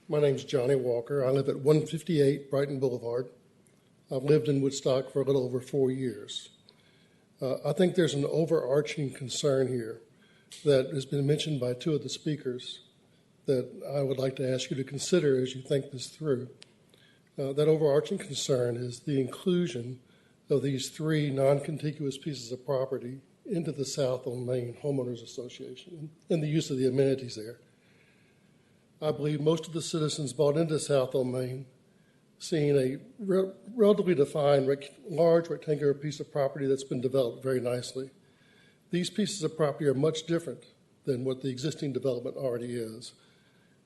My name's Johnny Walker. I live at 158 Brighton Boulevard. I've lived in Woodstock for a little over 4 years. I think there's an overarching concern here that has been mentioned by two of the speakers that I would like to ask you to consider as you think this through. That overarching concern is the inclusion of these three non-contiguous pieces of property into the South on Main Homeowners Association and the use of the amenities there. I believe most of the citizens bought into South on Main seeing a relatively defined, large rectangular piece of property that's been developed very nicely. These pieces of property are much different than what the existing development already is.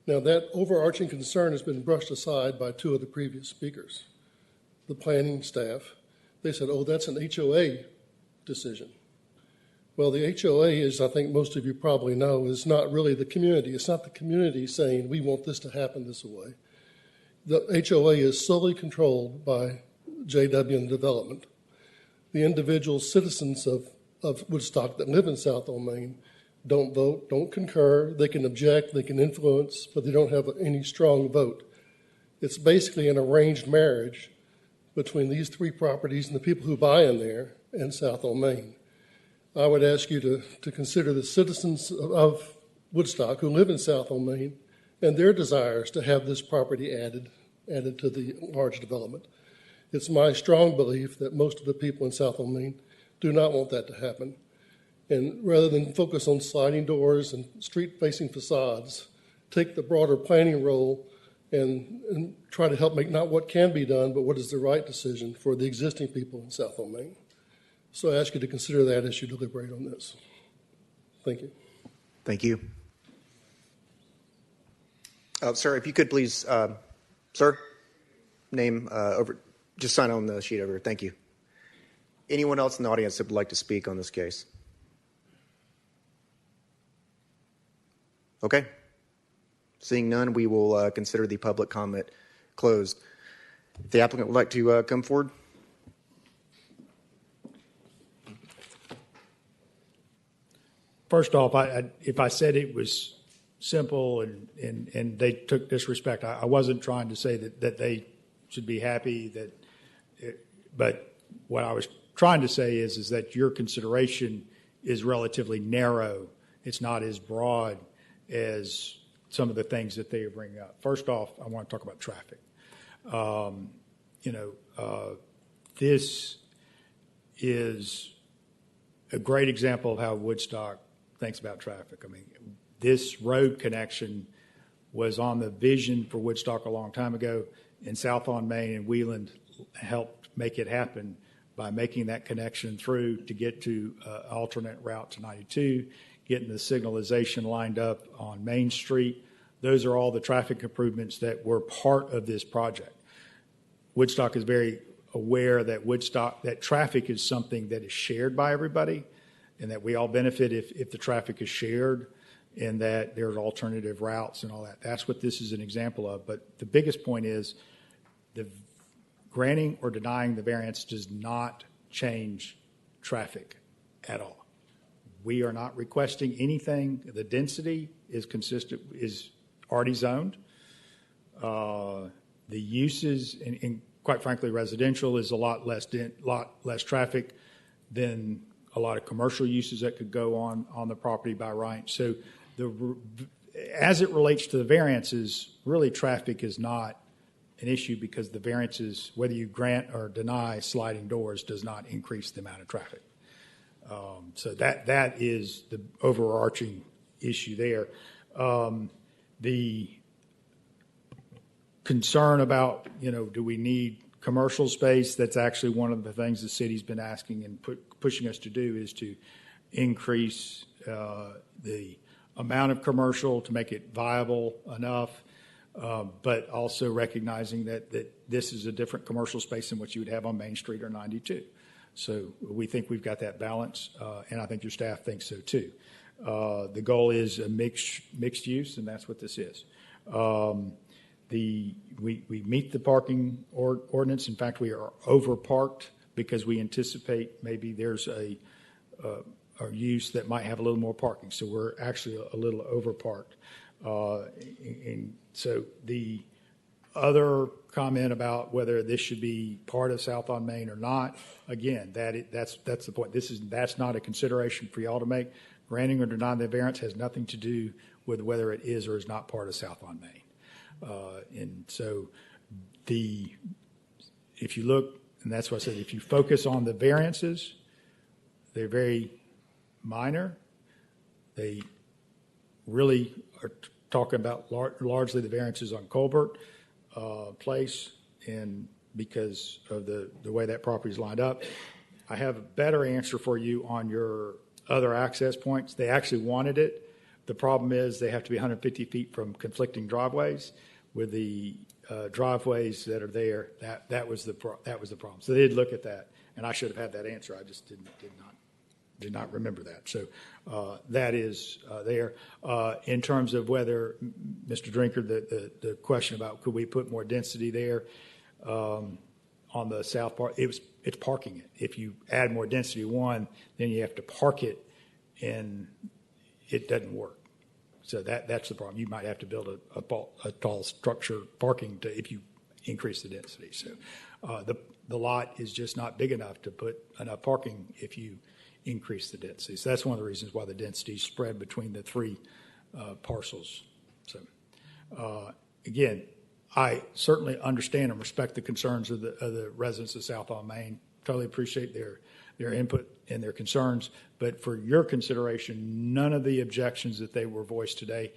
Now, that overarching concern has been brushed aside by two of the previous speakers. The planning staff, they said, oh, that's an HOA decision. Well, the HOA, as I think most of you probably know, is not really the community. It's not the community saying, we want this to happen this way. The HOA is solely controlled by JW and Development. The individual citizens of Woodstock that live in South on Main don't vote, don't concur. They can object, they can influence, but they don't have any strong vote. It's basically an arranged marriage between these three properties and the people who buy in there and South on Main. I would ask you to consider the citizens of Woodstock who live in South on Main and their desires to have this property added to the large development. It's my strong belief that most of the people in South on Main do not want that to happen. And rather than focus on sliding doors and street-facing facades, take the broader planning role and try to help make not what can be done, but what is the right decision for the existing people in South on Main. So I ask you to consider that as you deliberate on this. Thank you. Thank you. Sir, if you could please, sir, name over, just sign on the sheet over here. Thank you. Anyone else in the audience that would like to speak on this case? Okay. Seeing none, we will consider the public comment closed. If the applicant would like to come forward. First off, if I said it was simple and they took disrespect, I wasn't trying to say that they should be happy. But what I was trying to say is that your consideration is relatively narrow. It's not as broad as some of the things that they bring up. First off, I want to talk about traffic. This is a great example of how Woodstock thinks about traffic. I mean, this road connection was on the vision for Woodstock a long time ago, and South on Main and Wheeland helped make it happen by making that connection through to get to alternate route to 92, getting the signalization lined up on Main Street. Those are all the traffic improvements that were part of this project. Woodstock is very aware that traffic is something that is shared by everybody, and that we all benefit if the traffic is shared, and that there's alternative routes and all that. That's what this is an example of. But the biggest point is the granting or denying the variance does not change traffic at all. We are not requesting anything. The density is consistent, is already zoned. The uses, and quite frankly, residential is a lot less traffic than a lot of commercial uses that could go on the property by right. So as it relates to the variances, really traffic is not an issue, because the variances, whether you grant or deny sliding doors, does not increase the amount of traffic. So that is the overarching issue there. The concern about, do we need commercial space? That's actually one of the things the city's been asking and pushing us to do, is to increase the amount of commercial to make it viable enough, but also recognizing that this is a different commercial space than what you would have on Main Street or 92. So we think we've got that balance, and I think your staff thinks so too. The goal is a mixed use, and that's what this is. We meet the parking ordinance. In fact, we are over parked because we anticipate maybe there's a use that might have a little more parking. So we're actually a little over parked. And so the other comment about whether this should be part of South on Main or not, again, that's the point. That's not a consideration for y'all to make. Granting or denying the variance has nothing to do with whether it is or is not part of South on Main. And so if you look, and that's why I said, if you focus on the variances, they're very minor. They really are talking about largely the variances on Colbert Place, and because of the way that property is lined up. I have a better answer for you on your other access points. They actually wanted it. The problem is they have to be 150 feet from conflicting driveways. With the driveways that are there, that was the problem. So they did look at that, and I should have had that answer. I just did not remember that. So that is there. In terms of whether, Mr. Drinker, the question about could we put more density there on the south part, it's parking it. If you add more density, then you have to park it, and it doesn't work. So that's the problem. You might have to build a tall structure parking if you increase the density. So the lot is just not big enough to put enough parking if you increase the density. So that's one of the reasons why the density is spread between the three parcels. So again, I certainly understand and respect the concerns of the residents of South on Main. Totally appreciate their input and their concerns, but for your consideration, none of the objections that they were voiced today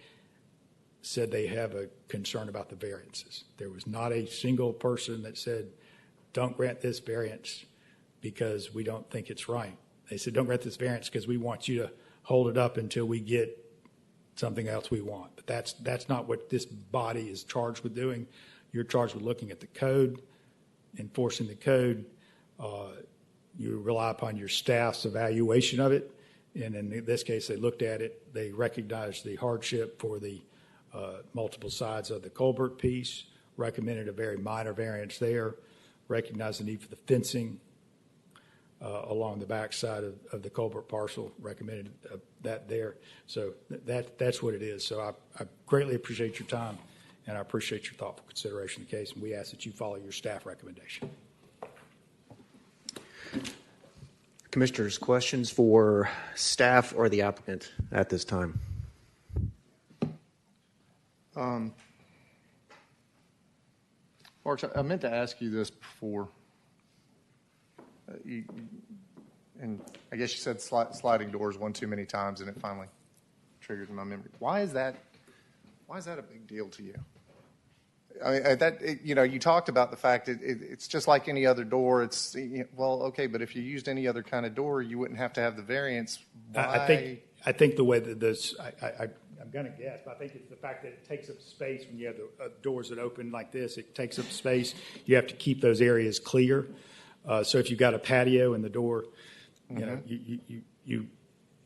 said they have a concern about the variances. There was not a single person that said, don't grant this variance because we don't think it's right. They said, don't grant this variance because we want you to hold it up until we get something else we want. But that's not what this body is charged with doing. You're charged with looking at the code, enforcing the code. You rely upon your staff's evaluation of it. And in this case, they looked at it. They recognized the hardship for the multiple sides of the Colbert piece, recommended a very minor variance there, recognized the need for the fencing along the backside of the Colbert parcel, recommended that there. So that's what it is. So I greatly appreciate your time, and I appreciate your thoughtful consideration of the case, and we ask that you follow your staff recommendation. Commissioners, questions for staff or the applicant at this time? Mark, I meant to ask you this before. And I guess you said sliding doors one too many times, and it finally triggered in my memory. Why is that a big deal to you? I mean, you talked about the fact that it's just like any other door. It's, well, okay, but if you used any other kind of door, you wouldn't have to have the variance. Why? I think the way that this, I'm going to guess, but I think it's the fact that it takes up space when you have the doors that open like this. It takes up space. You have to keep those areas clear. So if you've got a patio and the door, you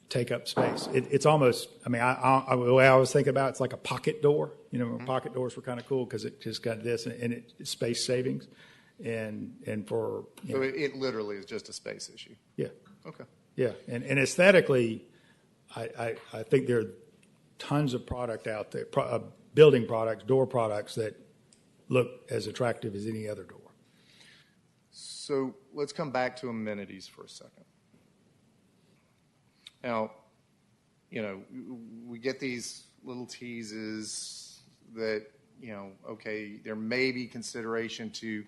take up space. It's almost, I mean, the way I was thinking about it, it's like a pocket door. Pocket doors were kind of cool because it just got this and it's space savings. And for, So it literally is just a space issue. Yeah. Okay. Yeah. And aesthetically, I think there are tons of product out there, building products, door products that look as attractive as any other door. So let's come back to amenities for a second. Now, we get these little teases that, okay, there may be consideration to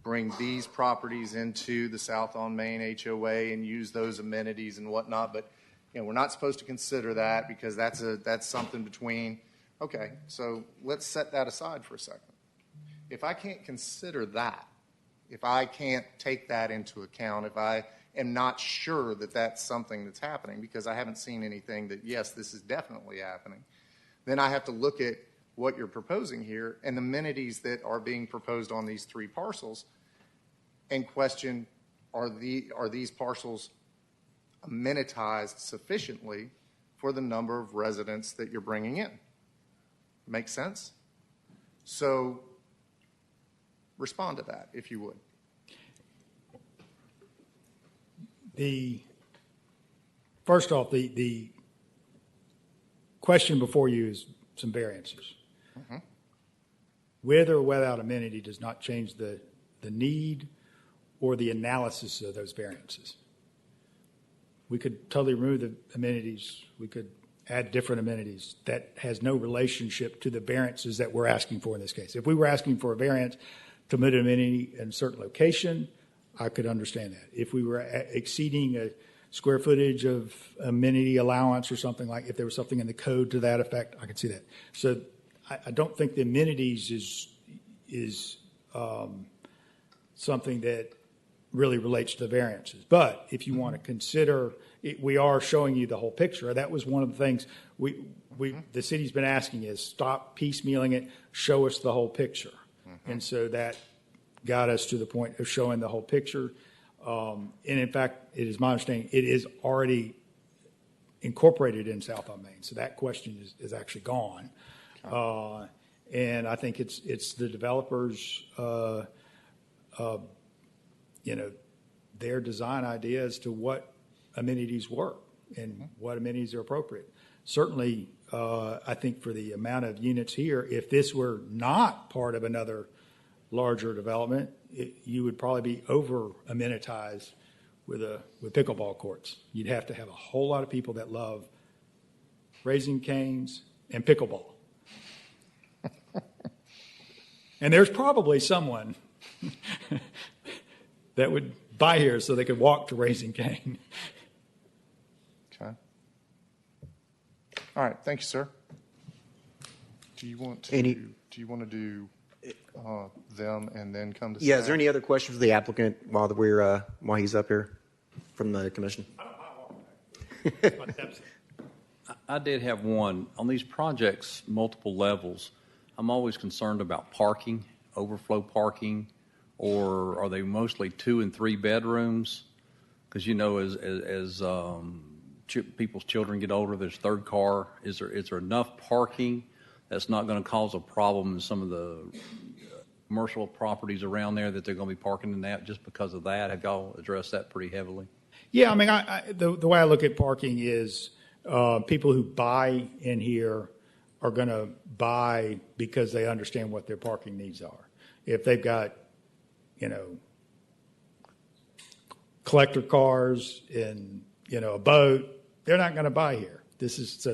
bring these properties into the South on Main HOA and use those amenities and whatnot, but, we're not supposed to consider that because that's something between, okay, so let's set that aside for a second. If I can't consider that, if I can't take that into account, if I am not sure that that's something that's happening because I haven't seen anything that, yes, this is definitely happening, then I have to look at what you're proposing here and the amenities that are being proposed on these 3 parcels and question, are these parcels amenitized sufficiently for the number of residents that you're bringing in? Make sense? So respond to that, if you would. First off, the question before you is some variances. Mm-hmm. With or without amenity does not change the need or the analysis of those variances. We could totally remove the amenities. We could add different amenities. That has no relationship to the variances that we're asking for in this case. If we were asking for a variance to put an amenity in a certain location, I could understand that. If we were exceeding a square footage of amenity allowance or something like, if there was something in the code to that effect, I could see that. So I don't think the amenities is something that really relates to the variances. But if you want to consider, we are showing you the whole picture. That was one of the things the city's been asking is stop piecemealing it, show us the whole picture. And so that got us to the point of showing the whole picture. And in fact, it is my understanding it is already incorporated in South on Main. So that question is actually gone. And I think it's the developers, their design idea as to what amenities work and what amenities are appropriate. Certainly, I think for the amount of units here, if this were not part of another larger development, you would probably be over amenitized with pickleball courts. You'd have to have a whole lot of people that love Raising Cane's and pickleball. And there's probably someone that would buy here so they could walk to Raising Cane. Okay. All right. Thank you, sir. Do you want to do them and then come to staff? Yeah, is there any other questions for the applicant while he's up here from the commission? I did have one. On these projects, multiple levels, I'm always concerned about parking, overflow parking, or are they mostly 2 and 3 bedrooms? Because, as people's children get older, there's third car. Is there enough parking that's not going to cause a problem in some of the commercial properties around there that they're going to be parking in that just because of that? Have y'all addressed that pretty heavily? Yeah, I mean, the way I look at parking is people who buy in here are going to buy because they understand what their parking needs are. If they've got, collector cars and, a boat, they're not going to buy here. That's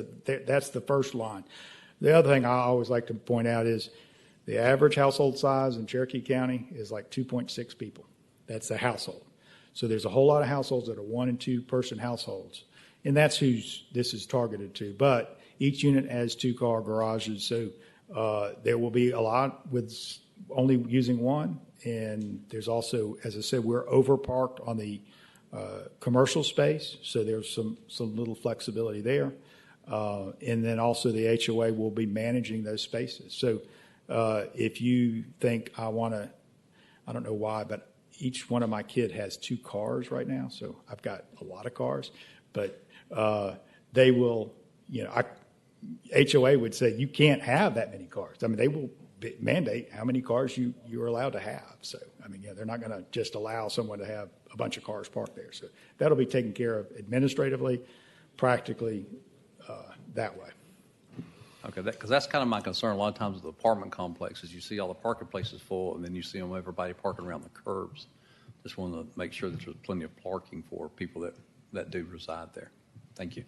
the first line. The other thing I always like to point out is the average household size in Cherokee County is like 2.6 people. That's the household. So there's a whole lot of households that are 1 and 2 person households. And that's who this is targeted to. But each unit has 2-car garages. So There will be a lot with only using one, and there's also, as I said, we're over parked on the commercial space, so there's some little flexibility there. And then also the HOA will be managing those spaces. So if you think I don't know why, but each one of my kid has 2 cars right now, so I've got a lot of cars. But they will, HOA would say you can't have that many cars. I mean, they will mandate how many cars you're allowed to have. So, I mean, they're not going to just allow someone to have a bunch of cars parked there. So that'll be taken care of administratively, practically, that way. Okay, because that's kind of my concern. A lot of times with the apartment complexes, you see all the parking places full, and then you see everybody parking around the curbs. Just want to make sure that there's plenty of parking for people that do reside there. Thank you.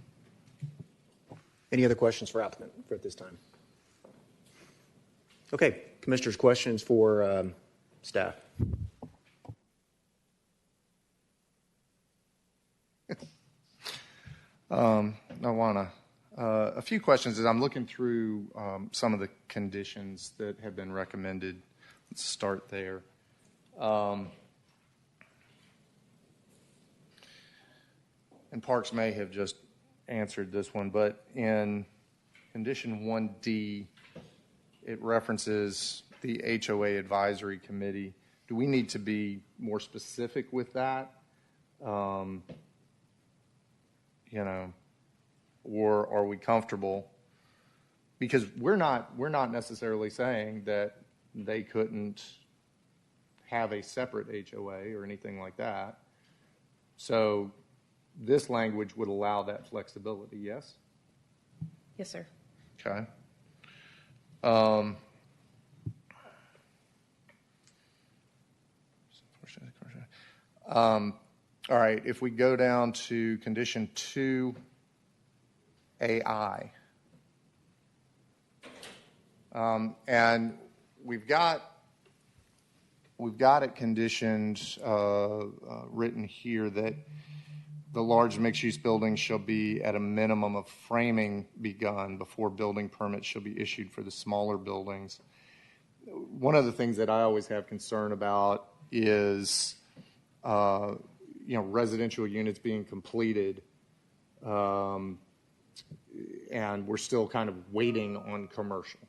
Any other questions for applicant at this time? Okay, commissioners, questions for staff? A few questions as I'm looking through some of the conditions that have been recommended. Let's start there. And Parks may have just answered this one, but in condition 1D, it references the HOA advisory committee. Do we need to be more specific with that? Or are we comfortable? Because we're not necessarily saying that they couldn't have a separate HOA or anything like that. So this language would allow that flexibility, yes? Yes, sir. Okay. All right, if we go down to condition 2AI, and we've got it conditioned, written here that the large mixed-use buildings shall be at a minimum of framing begun before building permits shall be issued for the smaller buildings. One of the things that I always have concern about is, residential units being completed, and we're still kind of waiting on commercial,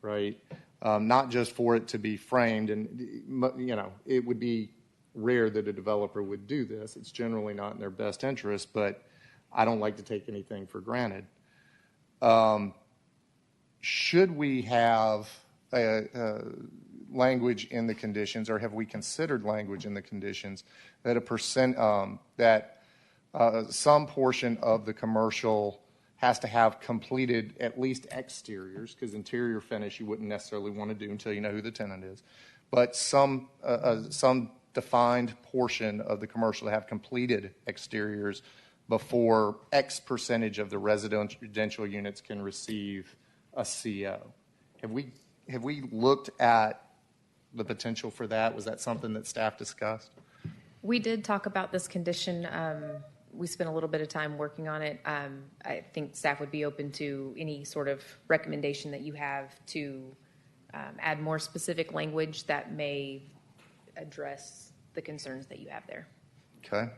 right? Not just for it to be framed, and, it would be rare that a developer would do this. It's generally not in their best interest, but I don't like to take anything for granted. Should we have language in the conditions, or have we considered language in the conditions that some portion of the commercial has to have completed at least exteriors, because interior finish you wouldn't necessarily want to do until you know who the tenant is, but some defined portion of the commercial to have completed exteriors before X percentage of the residential units can receive a CO. Have we looked at the potential for that? Was that something that staff discussed? We did talk about this condition. We spent a little bit of time working on it. I think staff would be open to any sort of recommendation that you have to add more specific language that may address the concerns that you have there. Okay.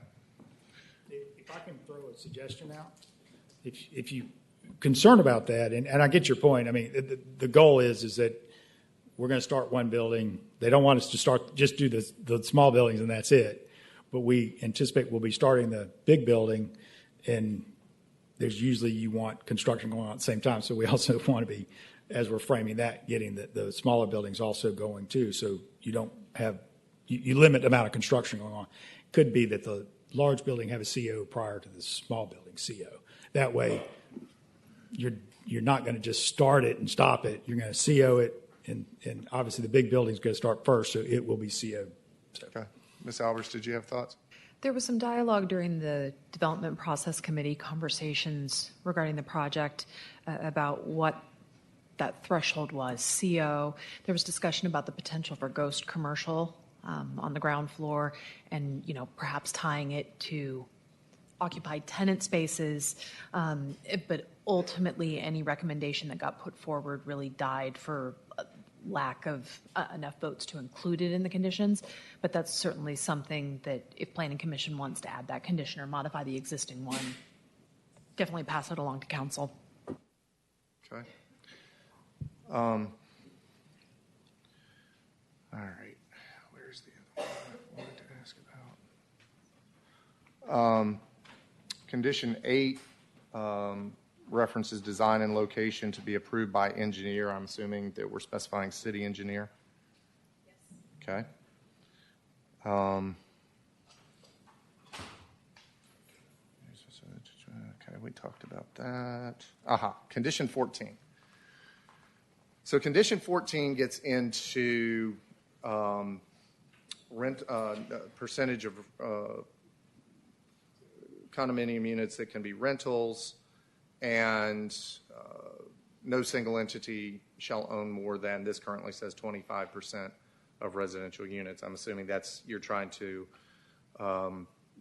If I can throw a suggestion out, if you concerned about that, and I get your point. I mean, the goal is that we're going to start one building. They don't want us to just do the small buildings and that's it. But we anticipate we'll be starting the big building, and there's usually you want construction going on at the same time. So we also want to be, as we're framing that, getting the smaller buildings also going too. So you don't have, you limit the amount of construction going on. Could be that the large building have a CO prior to the small building CO. That way, you're not going to just start it and stop it. You're going to CO it, and obviously the big building's going to start first, so it will be CO'd. So. Okay. Ms. Albers, did you have thoughts? There was some dialogue during the Development Process Committee conversations regarding the project about what that threshold was, CO. There was discussion about the potential for ghost commercial on the ground floor, and perhaps tying it to occupied tenant spaces, but ultimately any recommendation that got put forward really died for lack of enough votes to include it in the conditions. But that's certainly something that if Planning Commission wants to add that condition or modify the existing one, definitely pass it along to council. Okay. All right. Where's the other one I wanted to ask about? Condition 8 references design and location to be approved by engineer. I'm assuming that we're specifying city engineer. Yes. Okay. Okay, we talked about that. Condition 14. So condition 14 gets into percentage of condominium units that can be rentals, and no single entity shall own more than, this currently says 25% of residential units. I'm assuming that's, you're trying to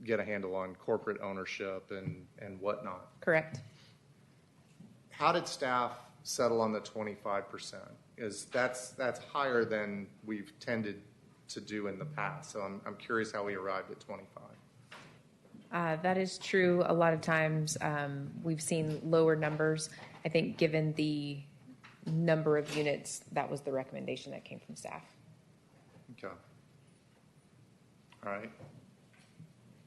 get a handle on corporate ownership and whatnot. Correct. How did staff settle on the 25%? Is that's higher than we've tended to do in the past. So I'm curious how we arrived at 25. That is true. A lot of times we've seen lower numbers. I think given the number of units, that was the recommendation that came from staff. Okay. All right.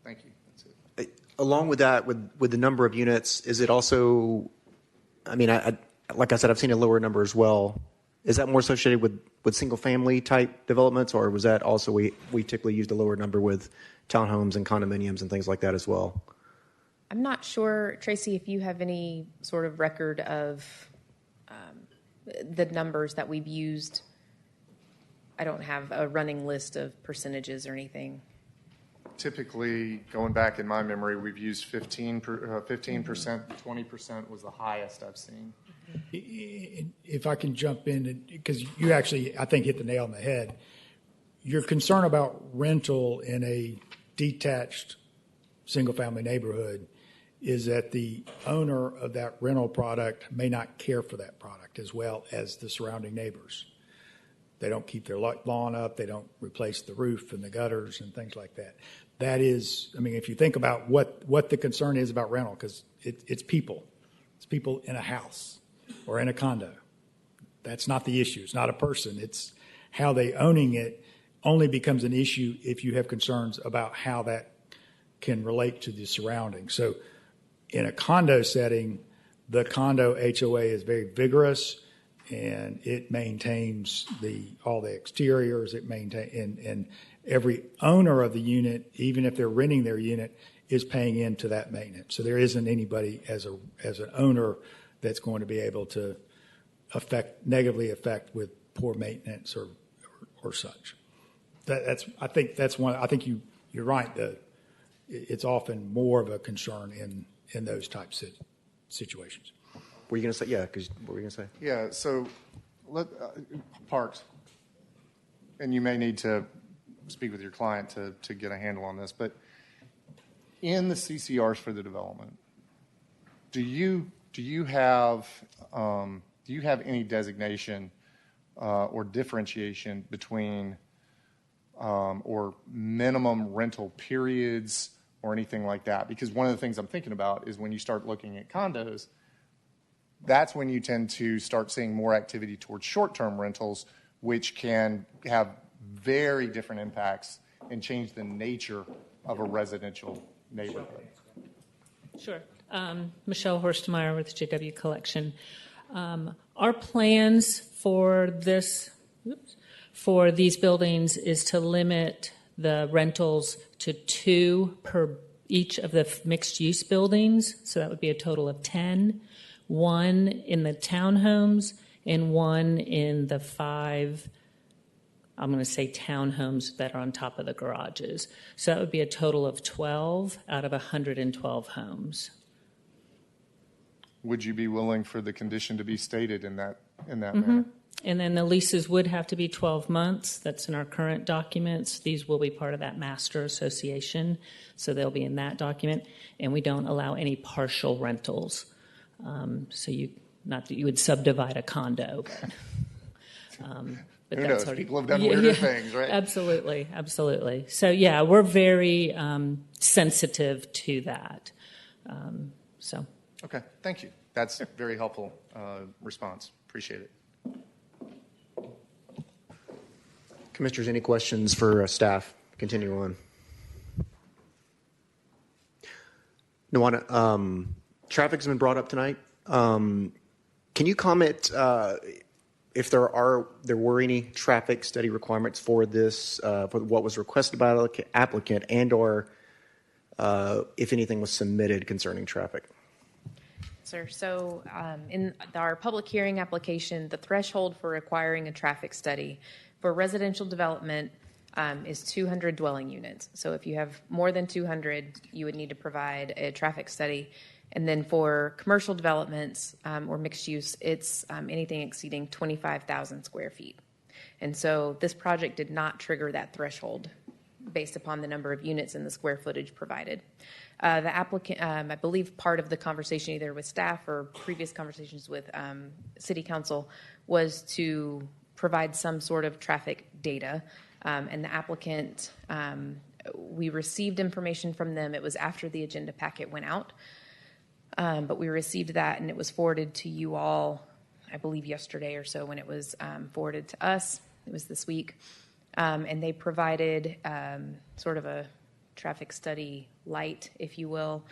Thank you. That's it. Along with that, with the number of units, is it also, I mean, like I said, I've seen a lower number as well. Is that more associated with single-family type developments, or was that also we typically used a lower number with townhomes and condominiums and things like that as well? I'm not sure, Tracy, if you have any sort of record of the numbers that we've used. I don't have a running list of percentages or anything. Typically, going back in my memory, we've used 15%, 20% was the highest I've seen. If I can jump in, because you actually, I think, hit the nail on the head. Your concern about rental in a detached single-family neighborhood is that the owner of that rental product may not care for that product as well as the surrounding neighbors. They don't keep their lawn up. They don't replace the roof and the gutters and things like that. That is, I mean, if you think about what the concern is about rental, because it's people. It's people in a house or in a condo. That's not the issue. It's not a person. It's how they owning it only becomes an issue if you have concerns about how that can relate to the surroundings. So in a condo setting, the condo HOA is very vigorous, and it maintains all the exteriors. It and every owner of the unit, even if they're renting their unit, is paying into that maintenance. So there isn't anybody as an owner that's going to be able to negatively affect with poor maintenance or such. I think that's one. I think you're right. It's often more of a concern in those types of situations. Were you going to say, yeah, because what were you going to say? Yeah, so parks, and you may need to speak with your client to get a handle on this, but in the CCRs for the development, do you have any designation or differentiation between or minimum rental periods or anything like that? Because one of the things I'm thinking about is when you start looking at condos, that's when you tend to start seeing more activity towards short-term rentals, which can have very different impacts and change the nature of a residential neighborhood. Sure. Michelle Horstmeyer with JW Collection. Our plans for these buildings is to limit the rentals to 2 per each of the mixed-use buildings, so that would be a total of 10. 1 in the townhomes and 1 in the 5, I'm going to say townhomes that are on top of the garages. So that would be a total of 12 out of 112 homes. Would you be willing for the condition to be stated in that manner? And then the leases would have to be 12 months. That's in our current documents. These will be part of that master association, so they'll be in that document. And we don't allow any partial rentals. Not that you would subdivide a condo, but Who that's knows? People have done weirder things, right? Absolutely, absolutely. So yeah, we're very sensitive to that. Okay, thank you. That's a very helpful response. Appreciate it. Commissioners, any questions for staff? Continue on. Nuwana, traffic's been brought up tonight. Can you comment if there were any traffic study requirements for this, for what was requested by the applicant, and/or if anything was submitted concerning traffic? Sir, so in our public hearing application, the threshold for requiring a traffic study for residential development is 200 dwelling units. So if you have more than 200, you would need to provide a traffic study. And then for commercial developments or mixed use, it's anything exceeding 25,000 square feet. And so this project did not trigger that threshold based upon the number of units and the square footage provided. The applicant, I believe part of the conversation either with staff or previous conversations with City Council was to provide some sort of traffic data. And the applicant, we received information from them. It was after the agenda packet went out. But we received that, and it was forwarded to you all, I believe, yesterday or so when it was forwarded to us. It was this week. And they provided sort of a traffic study light, if you will,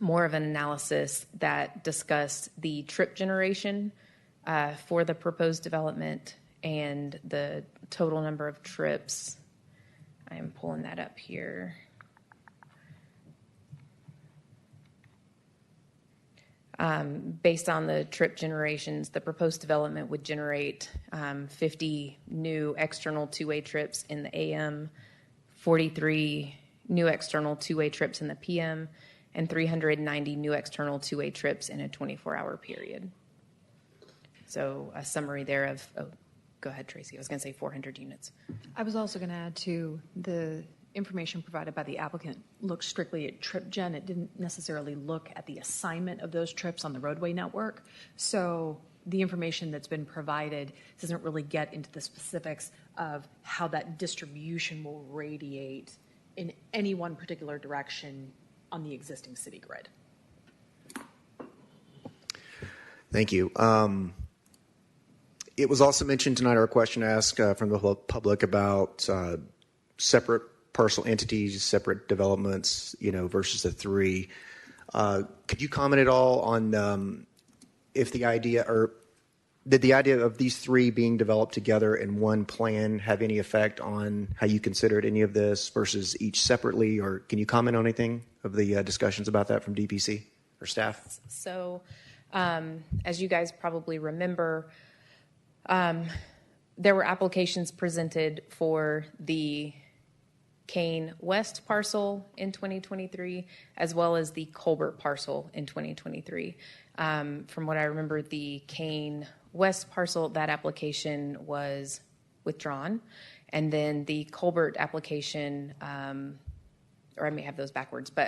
more of an analysis that discussed the trip generation for the proposed development and the total number of trips. I am pulling that up here. Based on the trip generations, the proposed development would generate 50 new external two-way trips in the AM, 43 new external two-way trips in the PM, and 390 new external two-way trips in a 24-hour period. So a summary there of, go ahead, Tracy. I was going to say 400 units. I was also going to add to the information provided by the applicant looked strictly at trip gen. It didn't necessarily look at the assignment of those trips on the roadway network. So the information that's been provided doesn't really get into the specifics of how that distribution will radiate in any one particular direction on the existing city grid. Thank you. It was also mentioned tonight, our question asked from the public about separate parcel entities, separate developments, versus the three. Could you comment at all on if the idea, or did the idea of these three being developed together in one plan have any effect on how you considered any of this versus each separately? Or can you comment on anything of the discussions about that from DPC or staff? So, as you guys probably remember, there were applications presented for the Kane West parcel in 2023, as well as the Colbert parcel in 2023. From what I remember, the Kane West parcel, that application was withdrawn. And then the Colbert application, or I may have those backwards, but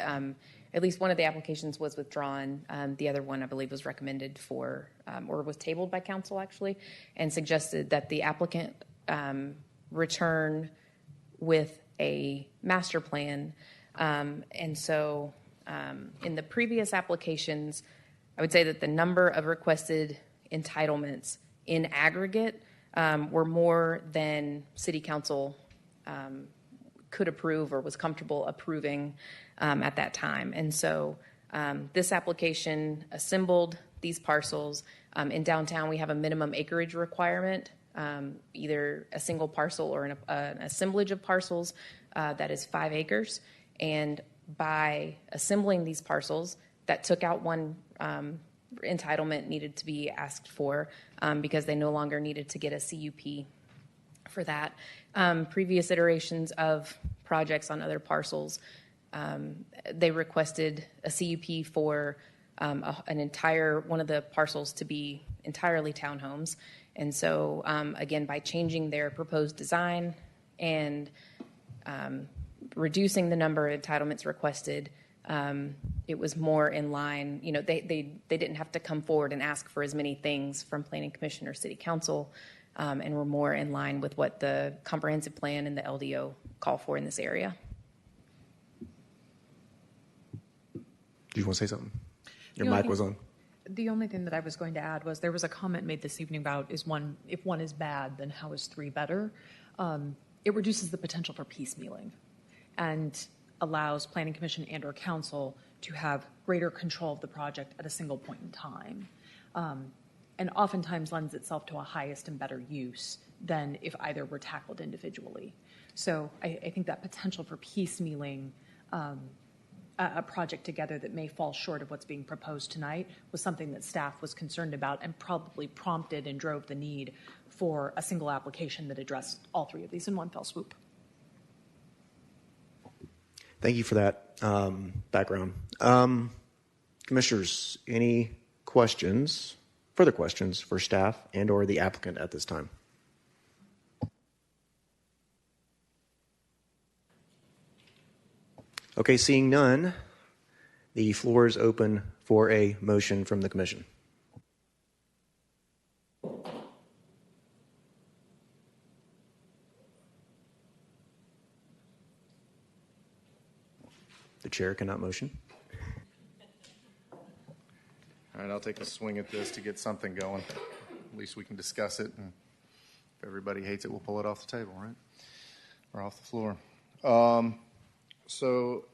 at least one of the applications was withdrawn. The other one, I believe, was recommended for, or was tabled by council, actually, and suggested that the applicant return with a master plan. And so in the previous applications, I would say that the number of requested entitlements in aggregate were more than City Council could approve or was comfortable approving at that time. And so this application assembled these parcels. In downtown, we have a minimum acreage requirement, either a single parcel or an assemblage of parcels that is 5 acres. And by assembling these parcels, that took out one entitlement needed to be asked for because they no longer needed to get a CUP for that. Previous iterations of projects on other parcels, they requested a CUP for one of the parcels to be entirely townhomes. And so, again, by changing their proposed design and reducing the number of entitlements requested, it was more in line. They didn't have to come forward and ask for as many things from Planning Commission or City Council, and were more in line with what the comprehensive plan and the LDO call for in this area. Do you want to say something? Your The only mic was on. The only thing that I was going to add was there was a comment made this evening about if one is bad, then how is 3 better? It reduces the potential for piecemealing and allows Planning Commission and or Council to have greater control of the project at a single point in time. And oftentimes lends itself to a highest and better use than if either were tackled individually. So I think that potential for piecemealing a project together that may fall short of what's being proposed tonight was something that staff was concerned about and probably prompted and drove the need for a single application that addressed all 3 of these in one fell swoop. Thank you for that background. Commissioners, any further questions for staff and or the applicant at this time? Okay, seeing none, the floor is open for a motion from the commission. The chair cannot motion. All right, I'll take a swing at this to get something going. At least we can discuss it, and if everybody hates it, we'll pull it off the table, right? Or off the floor. So,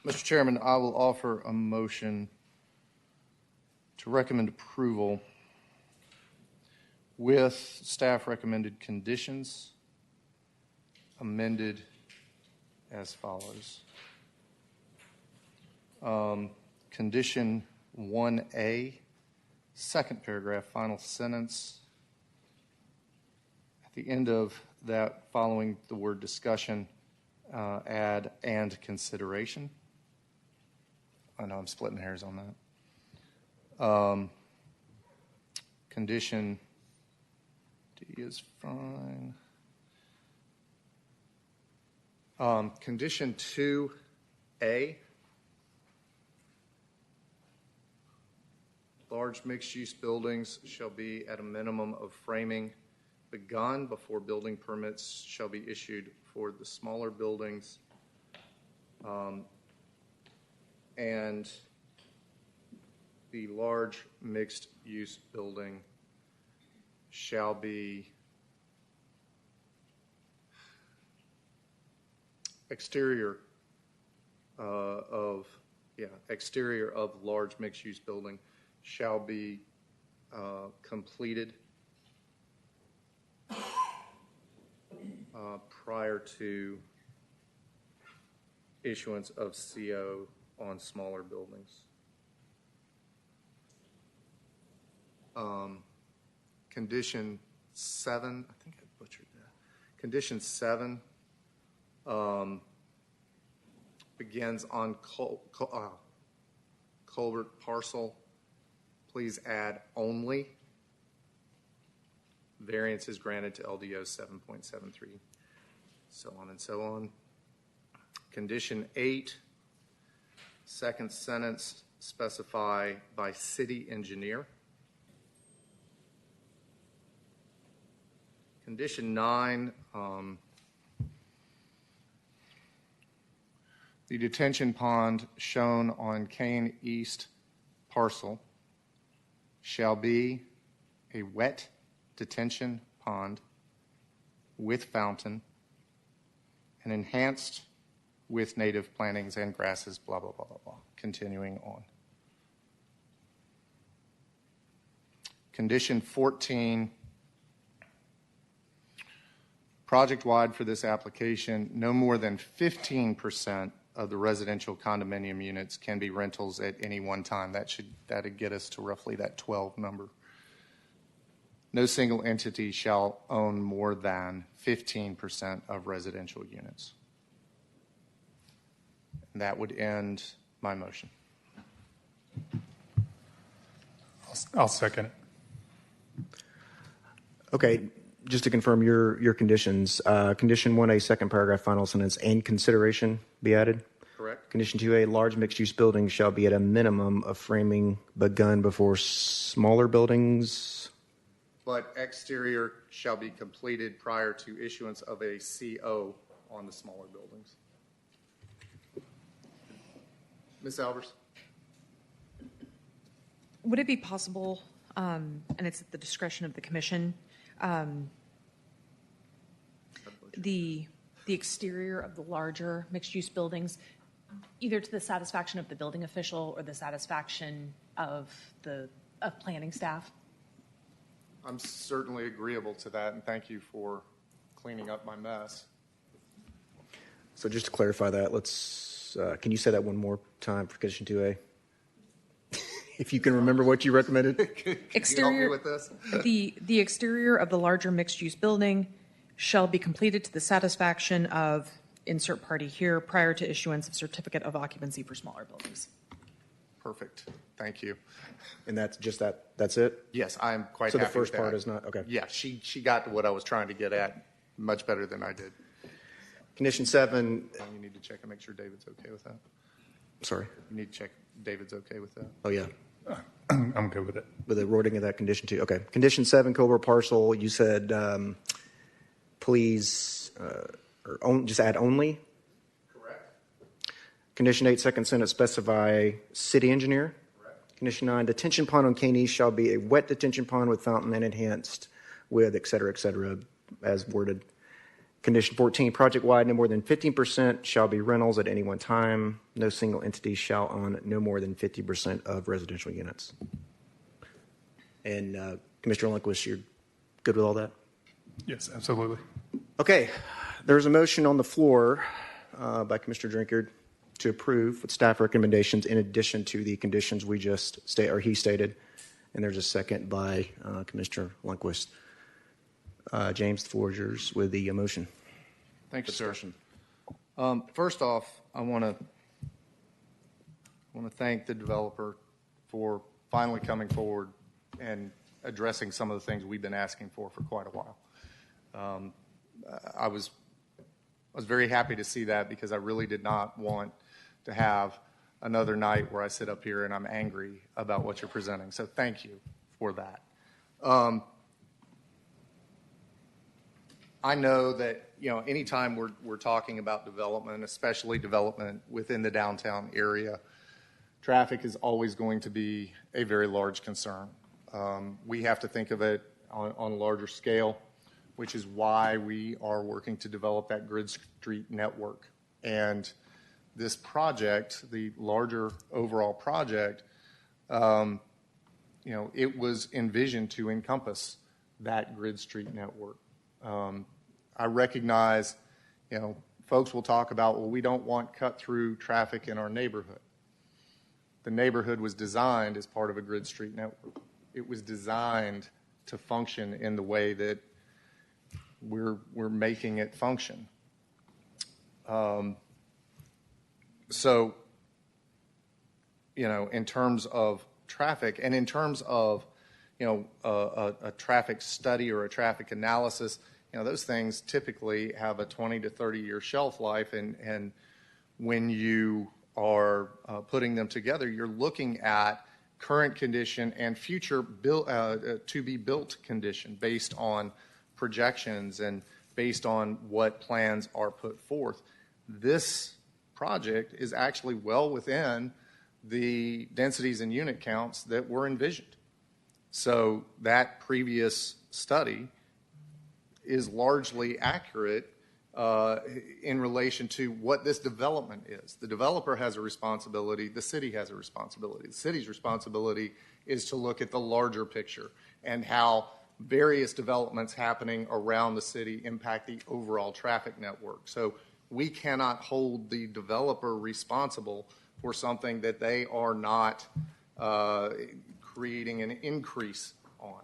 Mr. Chairman, I will offer a motion to recommend approval with staff recommended conditions amended as follows. Condition 1A, second paragraph, final sentence. At the end of that, following the word discussion, add and consideration. I know I'm splitting hairs on that. Condition D is fine. Condition 2A, large mixed-use buildings shall be at a minimum of framing begun before building permits shall be issued for the smaller buildings. And the large mixed-use building shall be exterior of large mixed-use building shall be completed prior to issuance of CO on smaller buildings. Condition 7, I think I butchered that. Condition 7 begins on Colbert parcel. Please add only. Variance is granted to LDO 7.73, so on and so on. Condition 8, second sentence, specify by city engineer. Condition 9, the detention pond shown on Kane East parcel shall be a wet detention pond with fountain and enhanced with native plantings and grasses, blah, blah, blah, blah, blah. Continuing on. Condition 14, project-wide for this application, no more than 15% of the residential condominium units can be rentals at any one time. That'd get us to roughly that 12 number. No single entity shall own more than 15% of residential units. And that would end my motion. I'll second it. Okay, just to confirm your conditions, condition 1A, second paragraph, final sentence, and consideration be added? Correct. Condition 2A, large mixed-use buildings shall be at a minimum of framing begun before smaller buildings. But exterior shall be completed prior to issuance of a CO on the smaller buildings. Ms. Albers? Would it be possible, and it's at the discretion of the commission, the exterior of the larger mixed-use buildings, either to the satisfaction of the building official or the satisfaction of planning staff? I'm certainly agreeable to that, and thank you for cleaning up my mess. So just to clarify that, can you say that one more time for condition 2A? If you can remember what you recommended. Can you help me with this? The exterior of the larger mixed-use building shall be completed to the satisfaction of insert party here prior to issuance of certificate of occupancy for smaller buildings. Perfect. Thank you. And that's just that's it? Yes, I'm quite So happy the first with part that. is not, okay. Yeah, she got to what I was trying to get at much better than I did. Condition 7, You need to check and make sure David's okay with that. sorry. You need to check David's okay with that. Oh, yeah. I'm good with it. With the wording of that condition 2. Okay. Condition 7, Cobra parcel, you said please, just add only. Correct. Condition 8, second sentence, specify city engineer. Correct. Condition 9, detention pond on Cane East shall be a wet detention pond with fountain and enhanced with et cetera, as worded. Condition 14, project-wide, no more than 15% shall be rentals at any one time. No single entity shall own no more than 50% of residential units. And Commissioner Lundquist, you're good with all that? Yes, absolutely. Okay, there's a motion on the floor by Commissioner Drinkard to approve with staff recommendations in addition to the conditions we just he stated. And there's a second by Commissioner Lundquist. James, the floor is yours with the motion. Thank you, sir. First off, I want to thank the developer for finally coming forward and addressing some of the things we've been asking for quite a while. I was very happy to see that because I really did not want to have another night where I sit up here and I'm angry about what you're presenting. So thank you for that. I know that, anytime we're talking about development, especially development within the downtown area, traffic is always going to be a very large concern. We have to think of it on a larger scale, which is why we are working to develop that grid street network. And this project, the larger overall project, it was envisioned to encompass that grid street network. I recognize, folks will talk about, well, we don't want cut-through traffic in our neighborhood. The neighborhood was designed as part of a grid street network. It was designed to function in the way that we're making it function. So, in terms of traffic and in terms of, a traffic study or a traffic analysis, those things typically have a 20 to 30 year shelf life. And when you are putting them together, you're looking at current condition and future to be built condition based on projections and based on what plans are put forth. This project is actually well within the densities and unit counts that were envisioned. So that previous study is largely accurate in relation to what this development is. The developer has a responsibility. The city has a responsibility. The city's responsibility is to look at the larger picture and how various developments happening around the city impact the overall traffic network. So we cannot hold the developer responsible for something that they are not creating an increase on.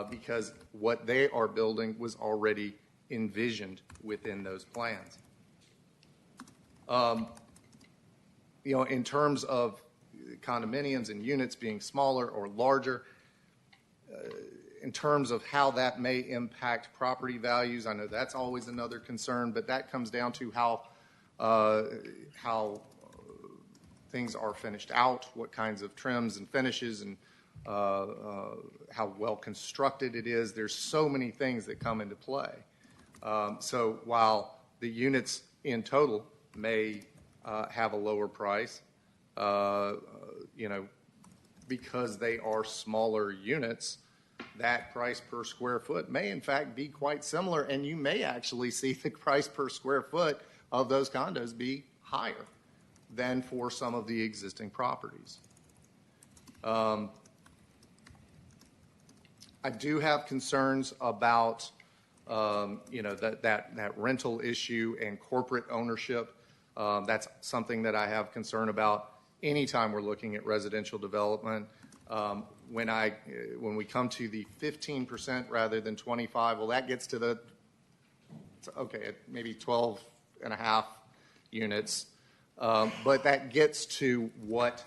Because what they are building was already envisioned within those plans. In terms of condominiums and units being smaller or larger. In terms of how that may impact property values, I know that's always another concern, but that comes down to how things are finished out, what kinds of trims and finishes, and how well constructed it is. There's so many things that come into play. So while the units in total may have a lower price, because they are smaller units, that price per square foot may in fact be quite similar, and you may actually see the price per square foot of those condos be higher than for some of the existing properties. I do have concerns about that rental issue and corporate ownership. That's something that I have concern about anytime we're looking at residential development. When we come to the 15% rather than 25, well, that gets to maybe 12 and a half units. But that gets to what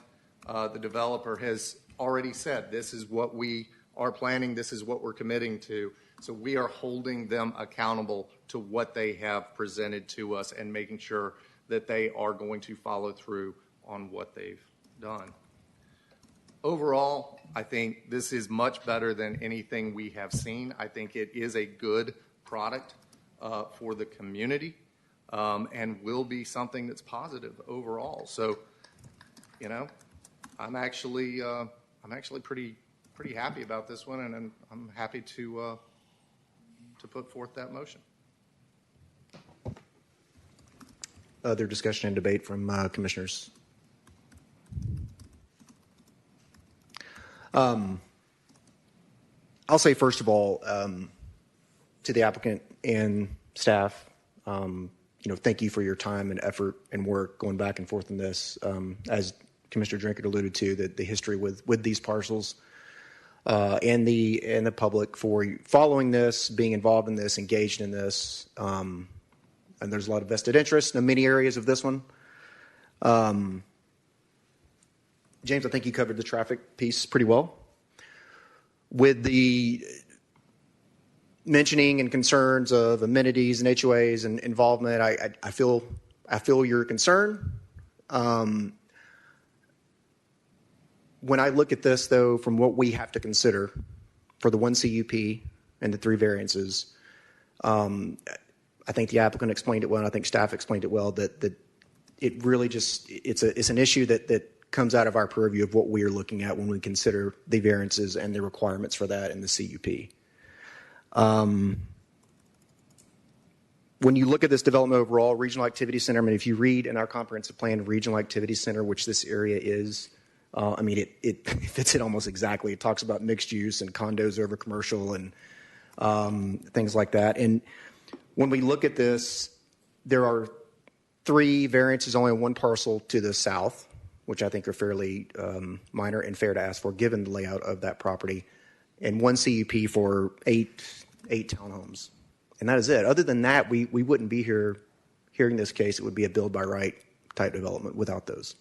the developer has already said. This is what we are planning. This is what we're committing to. So we are holding them accountable to what they have presented to us and making sure that they are going to follow through on what they've done. Overall, I think this is much better than anything we have seen. I think it is a good product for the community and will be something that's positive overall. So, I'm actually pretty happy about this one, and I'm happy to put forth that motion. Other discussion and debate from commissioners? I'll say, first of all, to the applicant and staff, thank you for your time and effort and work going back and forth in this. As Commissioner Drinkard alluded to, the history with these parcels and the public for following this, being involved in this, engaged in this, and there's a lot of vested interest in many areas of this one. James, I think you covered the traffic piece pretty well. With the mentioning and concerns of amenities and HOAs and involvement, I feel your concern. When I look at this, though, from what we have to consider for the one CUP and the 3 variances, I think the applicant explained it well, and I think staff explained it well, that it really it's an issue that comes out of our purview of what we are looking at when we consider the variances and the requirements for that in the CUP. When you look at this development overall, regional activity center, if you read in our comprehensive plan, regional activity center, which this area is, it fits it almost exactly. It talks about mixed use and condos over commercial and things like that. And when we look at this, there are 3 variances only on one parcel to the south, which I think are fairly minor and fair to ask for given the layout of that property, and 1 CUP for 8 townhomes. And that is it. Other than that, we wouldn't be here hearing this case. It would be a build by right type development without those.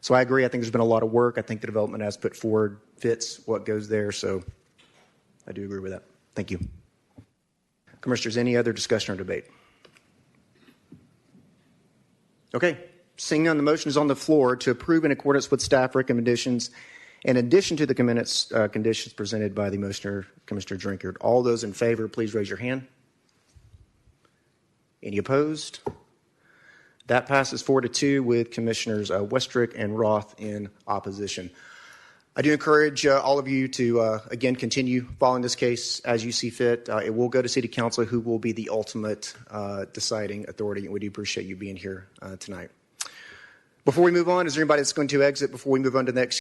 So I agree. I think there's been a lot of work. I think the development as put forward fits what goes there. So I do agree with that. Thank you. Commissioners, any other discussion or debate? Okay. Seeing none, the motion is on the floor to approve in accordance with staff recommendations in addition to the conditions presented by the motioner, Commissioner Drinkard. All those in favor, please raise your hand. Any opposed? That passes 4-2 with Commissioners Westrick and Roth in opposition. I do encourage all of you to, again, continue following this case as you see fit. It will go to City Council, who will be the ultimate deciding authority, and we do appreciate you being here tonight. Before we move on, is there anybody that's going to exit before we move on to the next?